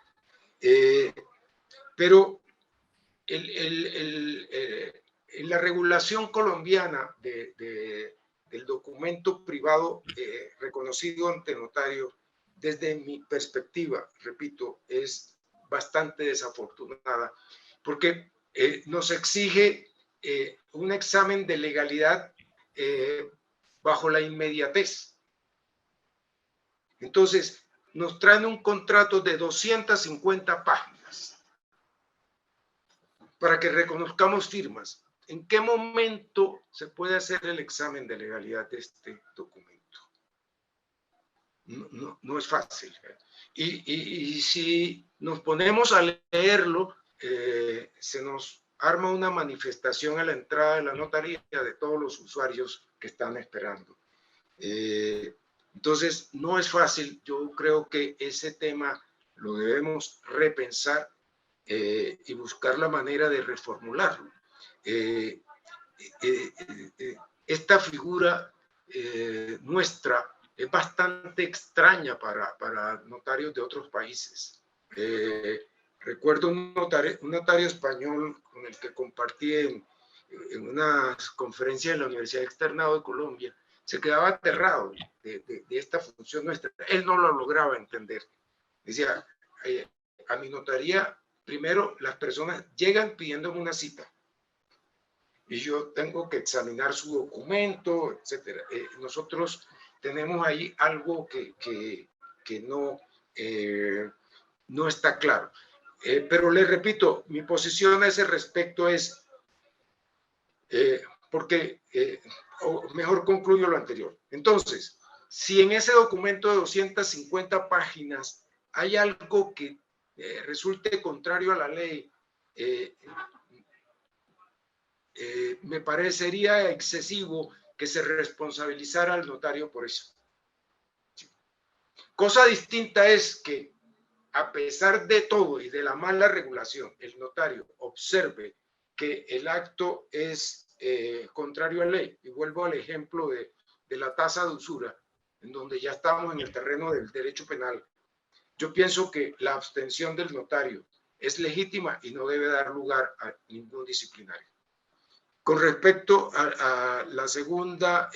Speaker 3: pero la regulación colombiana del documento privado reconocido ante notario, desde mi perspectiva, repito, es bastante desafortunada, porque nos exige un examen de legalidad bajo la inmediatez. Entonces, nos traen un contrato de 250 páginas para que reconozcamos firmas. ¿En qué momento se puede hacer el examen de legalidad de este documento? No es fácil. Y si nos ponemos a leerlo, se nos arma una manifestación a la entrada de la notaría de todos los usuarios que están esperando. Entonces, no es fácil. Yo creo que ese tema lo debemos repensar y buscar la manera de reformularlo. Esta figura nuestra es bastante extraña para notarios de otros países. Recuerdo un notario español con el que compartí en una conferencia en la Universidad Externado de Colombia. Se quedaba aterrado de esta función nuestra. Él no lo lograba entender. Decía: a mi notaría, primero las personas llegan pidiéndome una cita y yo tengo que examinar su documento, etcétera. Nosotros tenemos ahí algo que no está claro. Pero les repito, mi posición a ese respecto es, o mejor concluyo lo anterior. Entonces, si en ese documento de 250 páginas hay algo que resulte contrario a la ley, me parecería excesivo que se responsabilizara al notario por eso. Cosa distinta es que, a pesar de todo y de la mala regulación, el notario observe que el acto es contrario a ley. Y vuelvo al ejemplo de la tasa de usura, en donde ya estamos en el terreno del derecho penal. Yo pienso que la abstención del notario es legítima y no debe dar lugar a ningún disciplinario. Con respecto a la segunda,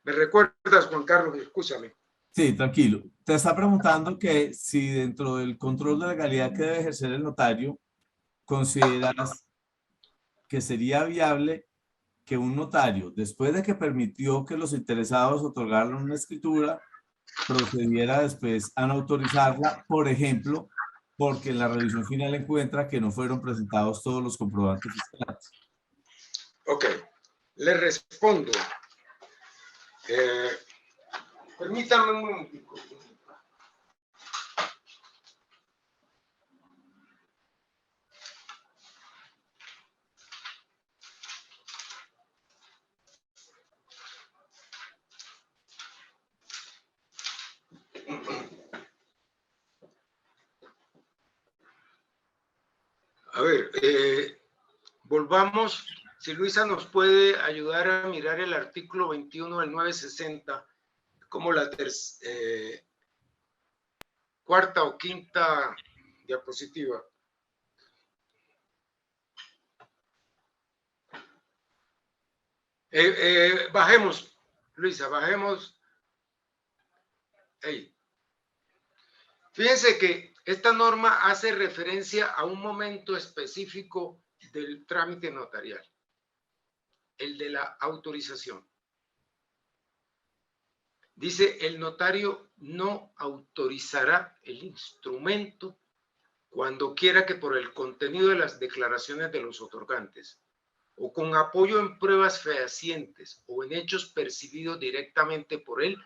Speaker 3: ¿me recuerdas, Juan Carlos? Escúchame.
Speaker 2: Sí, tranquilo. Te está preguntando que si dentro del control de legalidad que debe ejercer el notario, consideras que sería viable que un notario, después de que permitió que los interesados otorgaran una escritura, procediera después a no autorizarla, por ejemplo, porque en la revisión final encuentra que no fueron presentados todos los comprobantes fiscales.
Speaker 3: Ok, le respondo. Permítame un momentico. A ver, volvamos. Si Luisa nos puede ayudar a mirar el artículo 21 del 960, como la cuarta o quinta diapositiva. Bajemos, Luisa, bajemos. Ahí. Fíjense que esta norma hace referencia a un momento específico del trámite notarial, el de la autorización. Dice, el notario no autorizará el instrumento cuando quiera que por el contenido de las declaraciones de los otorgantes o con apoyo en pruebas fehacientes o en hechos percibidos directamente por él,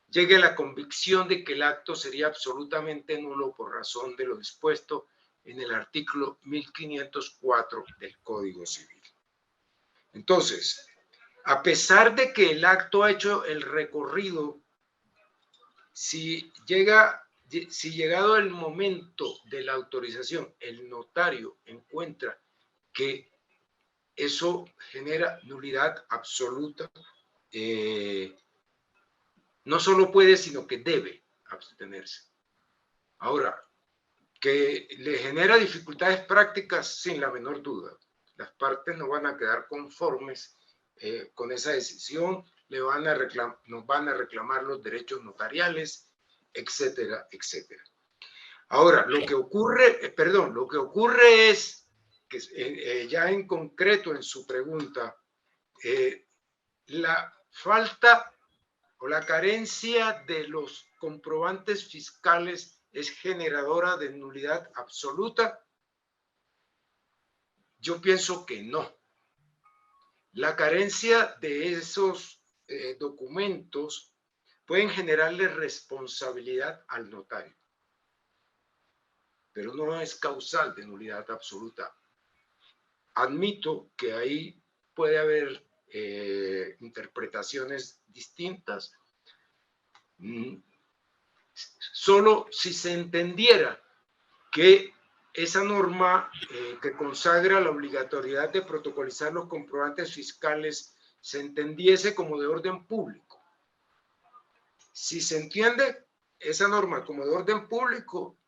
Speaker 3: llegue a la convicción de que el acto sería absolutamente nulo por razón de lo dispuesto en el artículo 1504 del Código Civil. Entonces, a pesar de que el acto ha hecho el recorrido, si llegado el momento de la autorización, el notario encuentra que eso genera nulidad absoluta, no solo puede, sino que debe abstenerse. Ahora, que le genera dificultades prácticas, sin la menor duda. Las partes no van a quedar conformes con esa decisión, nos van a reclamar los derechos notariales, etcétera, etcétera. Ahora, lo que ocurre es que ya en concreto en su pregunta, la falta o la carencia de los comprobantes fiscales es generadora de nulidad absoluta. Yo pienso que no. La carencia de esos documentos pueden generarle responsabilidad al notario, pero no es causal de nulidad absoluta. Admito que ahí puede haber interpretaciones distintas. Solo si se entendiera que esa norma que consagra la obligatoriedad de protocolizar los comprobantes fiscales se entendiese como de orden público. Si se entiende esa norma como de orden público,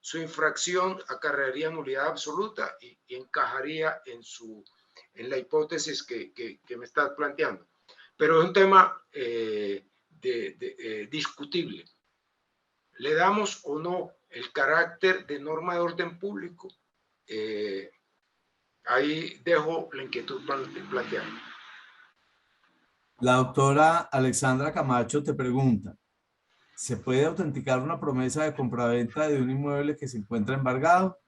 Speaker 3: su infracción acarrearía nulidad absoluta y encajaría en la hipótesis que me estás planteando. Pero es un tema discutible. ¿Le damos o no el carácter de norma de orden público? Ahí dejo la inquietud planteada.
Speaker 2: La doctora Alexandra Camacho te pregunta, ¿se puede autenticar una promesa de compraventa de un inmueble que se encuentra embargado?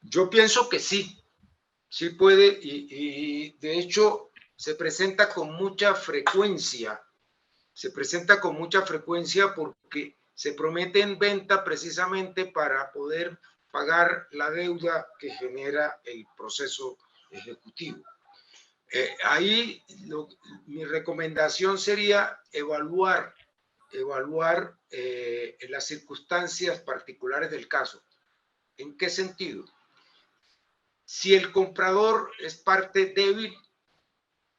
Speaker 3: Yo pienso que sí, sí puede y de hecho se presenta con mucha frecuencia. Se presenta con mucha frecuencia porque se promete en venta precisamente para poder pagar la deuda que genera el proceso ejecutivo. Ahí mi recomendación sería evaluar las circunstancias particulares del caso. ¿En qué sentido? Si el comprador es parte débil,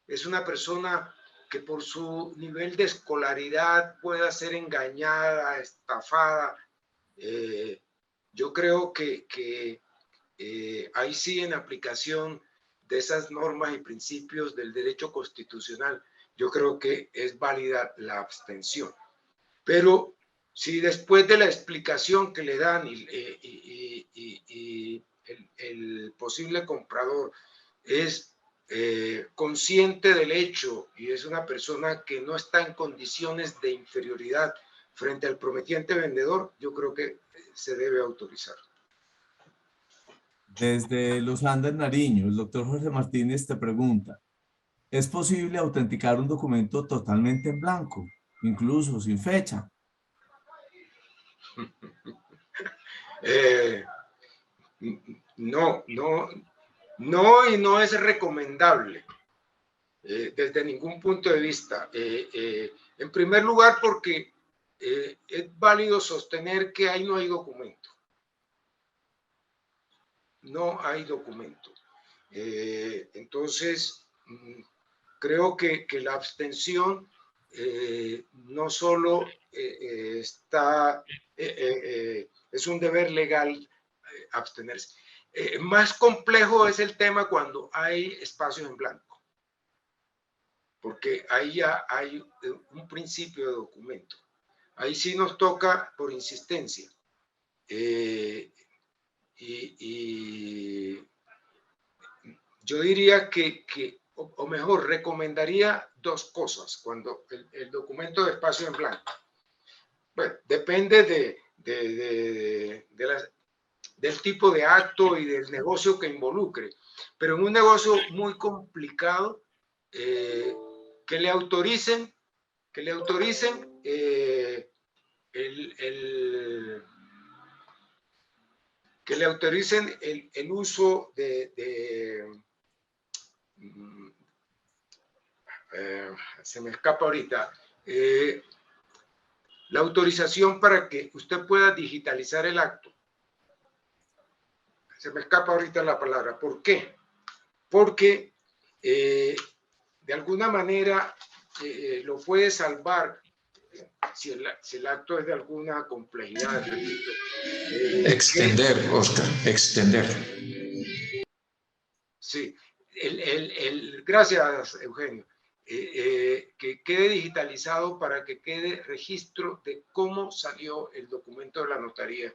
Speaker 3: es una persona que por su nivel de escolaridad pueda ser engañada, estafada, Yo creo que ahí sí, en aplicación de esas normas y principios del derecho constitucional, yo creo que es válida la abstención. Pero si después de la explicación que le dan el posible comprador es consciente del hecho y es una persona que no está en condiciones de inferioridad frente al prometiente vendedor, yo creo que se debe autorizar.
Speaker 2: Desde Los Andes, Nariño, el doctor Jorge Martínez te pregunta, ¿es posible autenticar un documento totalmente en blanco, incluso sin fecha?
Speaker 3: No, y no es recomendable desde ningún punto de vista. En primer lugar, porque es válido sostener que ahí no hay documento. No hay documento. Entonces, creo que la abstención no solo es un deber legal abstenerse. Más complejo es el tema cuando hay espacios en blanco, porque ahí ya hay un principio de documento. Ahí sí nos toca por insistencia. Y yo diría o mejor, recomendaría dos cosas cuando el documento de espacio en blanco. Bueno, depende del tipo de acto y del negocio que involucre, pero en un negocio muy complicado, que le autoricen el uso se me escapa ahorita, la autorización para que usted pueda digitalizar el acto. Se me escapa ahorita la palabra. ¿Por qué? Porque de alguna manera lo puede salvar si el acto es de alguna complejidad.
Speaker 4: Extender, Oscar, extender.
Speaker 3: Sí, gracias, Eugenio. Que quede digitalizado para que quede registro de cómo salió el documento de la notaría,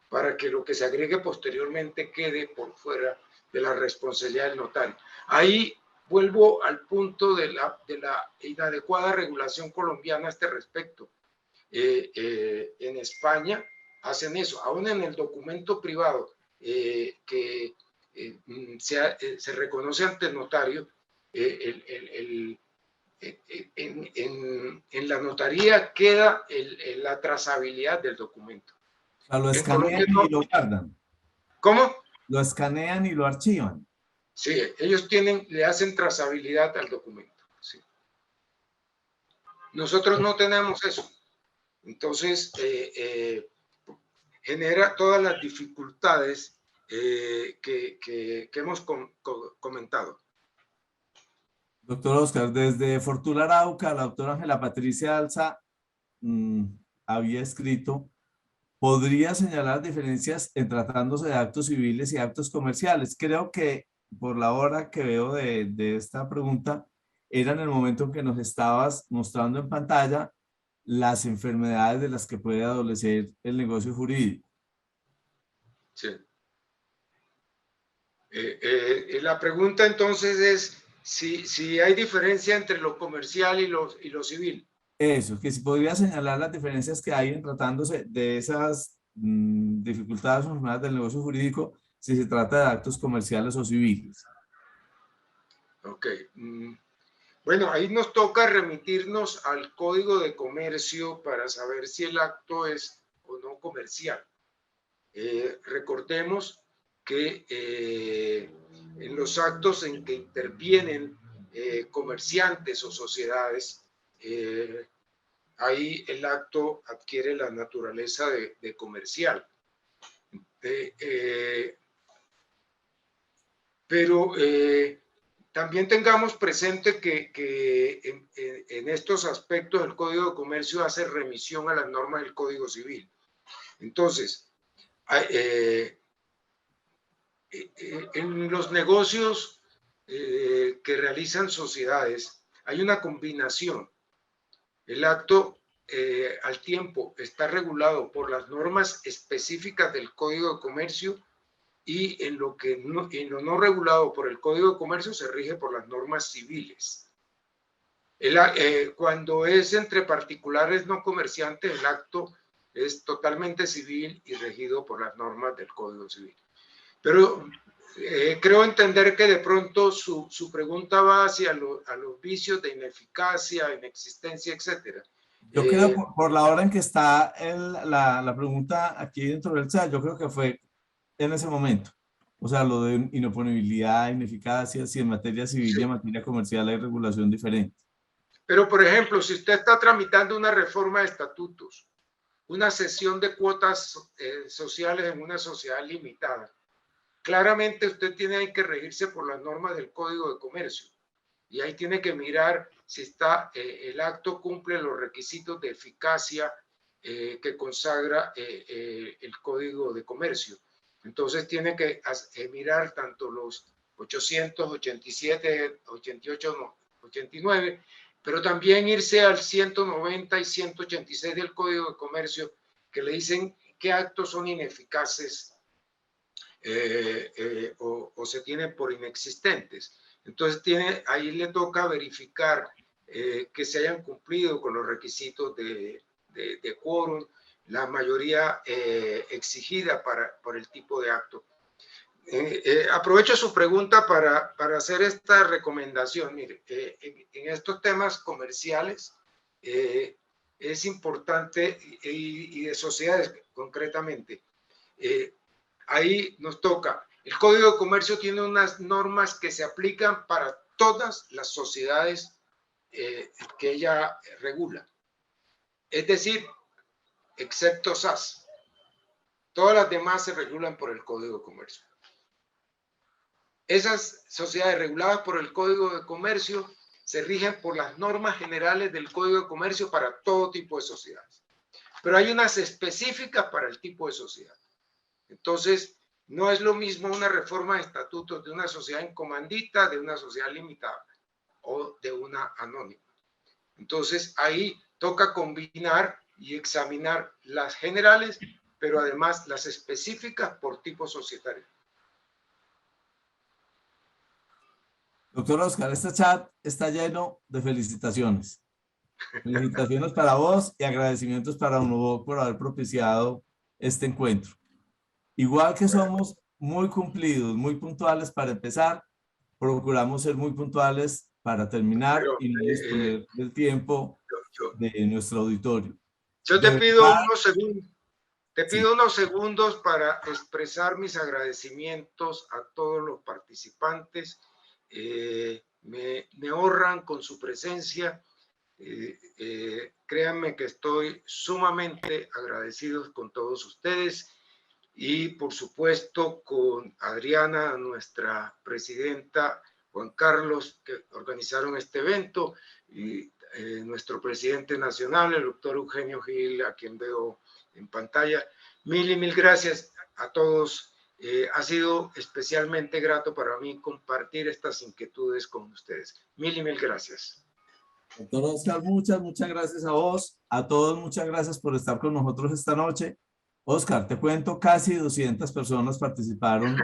Speaker 3: para que lo que se agregue posteriormente quede por fuera de la responsabilidad del notario. Ahí vuelvo al punto de la inadecuada regulación colombiana a este respecto. En España hacen eso, aún en el documento privado que se reconoce ante el notario, en la notaría queda la trazabilidad del documento.
Speaker 2: O sea, lo escanean y lo guardan.
Speaker 3: ¿Cómo?
Speaker 2: Lo escanean y lo archivan.
Speaker 3: Sí, ellos le hacen trazabilidad al documento. Sí. Nosotros no tenemos eso. Entonces, genera todas las dificultades que hemos comentado.
Speaker 2: Doctor Oscar, desde Fortuna Arauca, la doctora Ángela Patricia Alza había escrito, ¿podría señalar diferencias en tratándose de actos civiles y actos comerciales? Creo que por la hora que veo de esta pregunta, era en el momento en que nos estabas mostrando en pantalla las enfermedades de las que puede adolecer el negocio jurídico.
Speaker 3: Sí. La pregunta entonces es si hay diferencia entre lo comercial y lo civil.
Speaker 2: Eso, que si podría señalar las diferencias que hay en tratándose de esas dificultades o enfermedades del negocio jurídico, si se trata de actos comerciales o civiles.
Speaker 3: Ok. Bueno, ahí nos toca remitirnos al Código de Comercio para saber si el acto es o no comercial. Recordemos que en los actos en que intervienen comerciantes o sociedades, ahí el acto adquiere la naturaleza de comercial. Pero también tengamos presente que en estos aspectos el Código de Comercio hace remisión a las normas del Código Civil. Entonces, en los negocios que realizan sociedades hay una combinación. El acto al tiempo está regulado por las normas específicas del Código de Comercio y en lo no regulado por el Código de Comercio se rige por las normas civiles. Cuando es entre particulares no comerciantes, el acto es totalmente civil y regido por las normas del Código Civil. Pero creo entender que de pronto su pregunta va hacia a los vicios de ineficacia, inexistencia, etcétera.
Speaker 2: Yo creo por la hora en que está la pregunta aquí dentro del chat, yo creo que fue en ese momento. O sea, lo de inoponibilidad, ineficacia, si en materia civil y en materia comercial hay regulación diferente.
Speaker 3: Pero, por ejemplo, si usted está tramitando una reforma de estatutos, una cesión de cuotas sociales en una sociedad limitada, claramente usted tiene que regirse por las normas del Código de Comercio. Y ahí tiene que mirar si el acto cumple los requisitos de eficacia que consagra el Código de Comercio. Entonces tiene que mirar tanto los 887, 88, 89, pero también irse al 190 y 186 del Código de Comercio, que le dicen qué actos son ineficaces o se tienen por inexistentes. Entonces ahí le toca verificar que se hayan cumplido con los requisitos de quórum, la mayoría exigida por el tipo de acto. Aprovecho su pregunta para hacer esta recomendación. Mire, en estos temas comerciales es importante, y de sociedades concretamente, ahí nos toca. El Código de Comercio tiene unas normas que se aplican para todas las sociedades que ella regula. Es decir, excepto SAS. Todas las demás se regulan por el Código de Comercio. Esas sociedades reguladas por el Código de Comercio se rigen por las normas generales del Código de Comercio para todo tipo de sociedades. Pero hay unas específicas para el tipo de sociedad. Entonces, no es lo mismo una reforma de estatutos de una sociedad en comandita, de una sociedad limitada o de una anónima. Entonces, ahí toca combinar y examinar las generales, pero además las específicas por tipo societario.
Speaker 2: Doctor Oscar, este chat está lleno de felicitaciones. Felicitaciones para vos y agradecimientos para UNOVOC por haber propiciado este encuentro. Igual que somos muy cumplidos, muy puntuales para empezar, procuramos ser muy puntuales para terminar y no disponer del tiempo de nuestro auditorio.
Speaker 3: Yo te pido unos segundos para expresar mis agradecimientos a todos los participantes. Me honran con su presencia. Créanme que estoy sumamente agradecido con todos ustedes. Y por supuesto con Adriana, nuestra presidenta, Juan Carlos, que organizaron este evento, y nuestro presidente nacional, el doctor Eugenio Gil, a quien veo en pantalla. Mil gracias a todos. Ha sido especialmente grato para mí compartir estas inquietudes con ustedes. Mil gracias.
Speaker 2: Doctor Oscar, muchas gracias a vos. A todos, muchas gracias por estar con nosotros esta noche. Oscar, te cuento, casi 200 personas participaron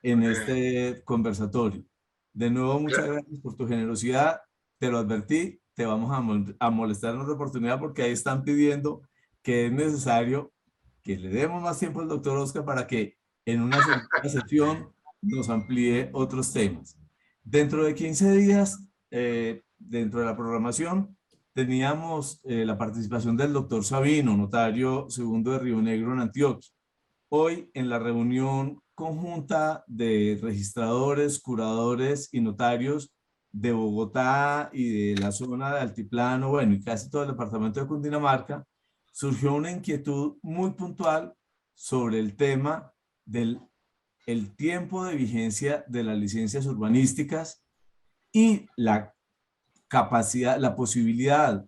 Speaker 2: en este conversatorio. De nuevo, muchas gracias por tu generosidad. Te lo advertí, te vamos a molestar en otra oportunidad porque ahí están pidiendo que es necesario que le demos más tiempo al doctor Oscar para que en una segunda sesión nos amplíe otros temas. Dentro de 15 días, dentro de la programación, teníamos la participación del doctor Sabino, notario segundo de Río Negro en Antioquia. Hoy, en la reunión conjunta de registradores, curadores y notarios de Bogotá y de la zona de Altiplano, bueno, y casi todo el departamento de Cundinamarca, surgió una inquietud muy puntual sobre el tema del tiempo de vigencia de las licencias urbanísticas y la capacidad, la posibilidad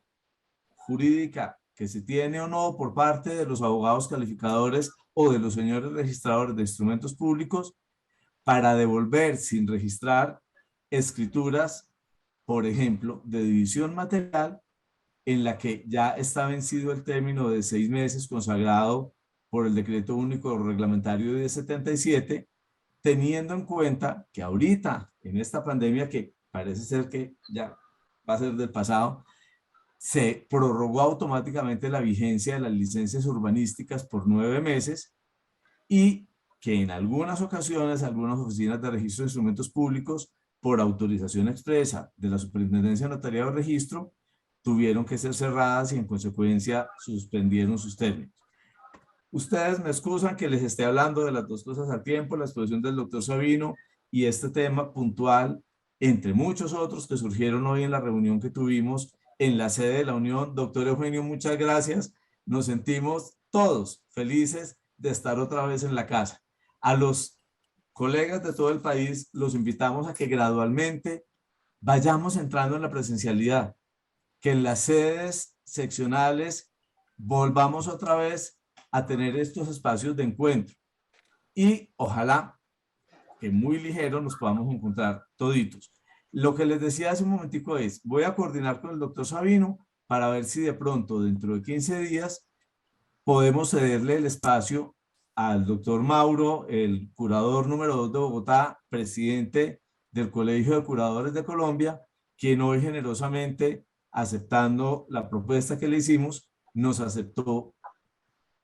Speaker 2: jurídica que se tiene o no por parte de los abogados calificadores o de los señores registradores de instrumentos públicos para devolver sin registrar escrituras, por ejemplo, de división material en la que ya está vencido el término de 6 meses consagrado por el Decreto Único Reglamentario de 77, teniendo en cuenta que ahorita, en esta pandemia que parece ser que ya va a ser del pasado, se prorrogó automáticamente la vigencia de las licencias urbanísticas por 9 meses y que en algunas ocasiones algunas oficinas de registro de instrumentos públicos, por autorización expresa de la Superintendencia Notariado de Registro, tuvieron que ser cerradas y en consecuencia suspendieron sus términos. Ustedes me excusan que les esté hablando de las dos cosas al tiempo, la exposición del doctor Sabino y este tema puntual, entre muchos otros que surgieron hoy en la reunión que tuvimos en la sede de la Unión. Doctor Eugenio, muchas gracias. Nos sentimos todos felices de estar otra vez en la casa. A los colegas de todo el país los invitamos a que gradualmente vayamos entrando en la presencialidad, que en las sedes seccionales volvamos otra vez a tener estos espacios de encuentro y ojalá que muy ligero nos podamos encontrar toditos. Lo que les decía hace un momentico es, voy a coordinar con el doctor Sabino para ver si de pronto dentro de 15 días podemos cederle el espacio al doctor Mauro, el curador número 2 de Bogotá, presidente del Colegio de Curadores de Colombia, quien hoy generosamente, aceptando la propuesta que le hicimos, nos aceptó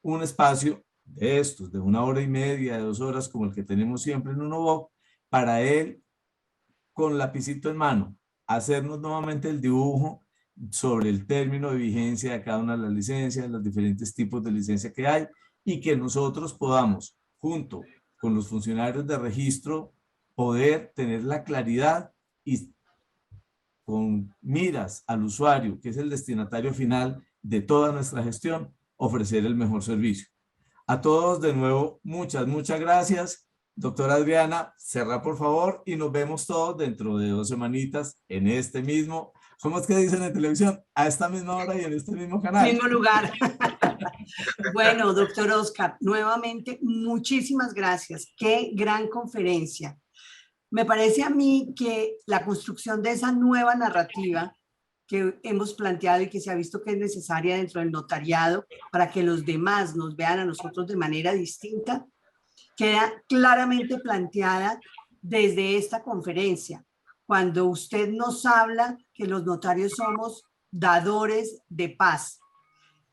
Speaker 2: un espacio de estos, de 1 hora y media, de 2 horas, como el que tenemos siempre en UNOVOC, para él, con lapicito en mano, hacernos nuevamente el dibujo sobre el término de vigencia de cada una de las licencias, los diferentes tipos de licencia que hay, y que nosotros podamos, junto con los funcionarios de registro, poder tener la claridad y con miras al usuario, que es el destinatario final de toda nuestra gestión, ofrecer el mejor servicio. A todos de nuevo, muchas gracias. Doctora Adriana, cerra por favor y nos vemos todos dentro de 2 semanitas en este mismo, ¿cómo es que dicen en televisión? A esta misma hora y en este mismo canal.
Speaker 1: Mismo lugar. Bueno, doctor Oscar, nuevamente muchísimas gracias. Qué gran conferencia. Me parece a mí que la construcción de esa nueva narrativa que hemos planteado y que se ha visto que es necesaria dentro del notariado para que los demás nos vean a nosotros de manera distinta, queda claramente planteada desde esta conferencia. Cuando usted nos habla que los notarios somos dadores de paz,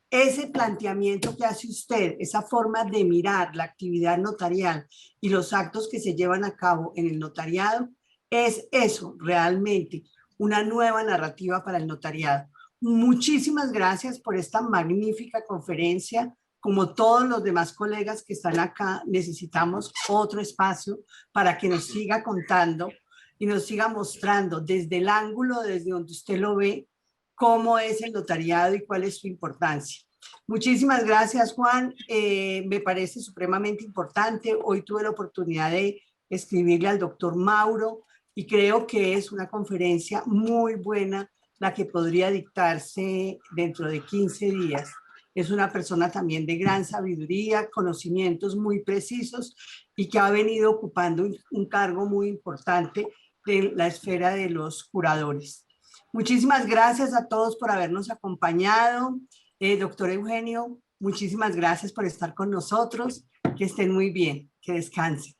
Speaker 1: ese planteamiento que hace usted, esa forma de mirar la actividad notarial y los actos que se llevan a cabo en el notariado, es eso realmente, una nueva narrativa para el notariado. Muchísimas gracias por esta magnífica conferencia. Como todos los demás colegas que están acá, necesitamos otro espacio para que nos siga contando y nos siga mostrando desde el ángulo, desde donde usted lo ve, cómo es el notariado y cuál es su importancia. Muchísimas gracias, Juan. Me parece supremamente importante. Hoy tuve la oportunidad de escribirle al doctor Mauro y creo que es una conferencia muy buena la que podría dictarse dentro de 15 días. Es una persona también de gran sabiduría, conocimientos muy precisos y que ha venido ocupando un cargo muy importante de la esfera de los curadores. Muchísimas gracias a todos por habernos acompañado. Doctor Eugenio, muchísimas gracias por estar con nosotros. Que estén muy bien, que descansen.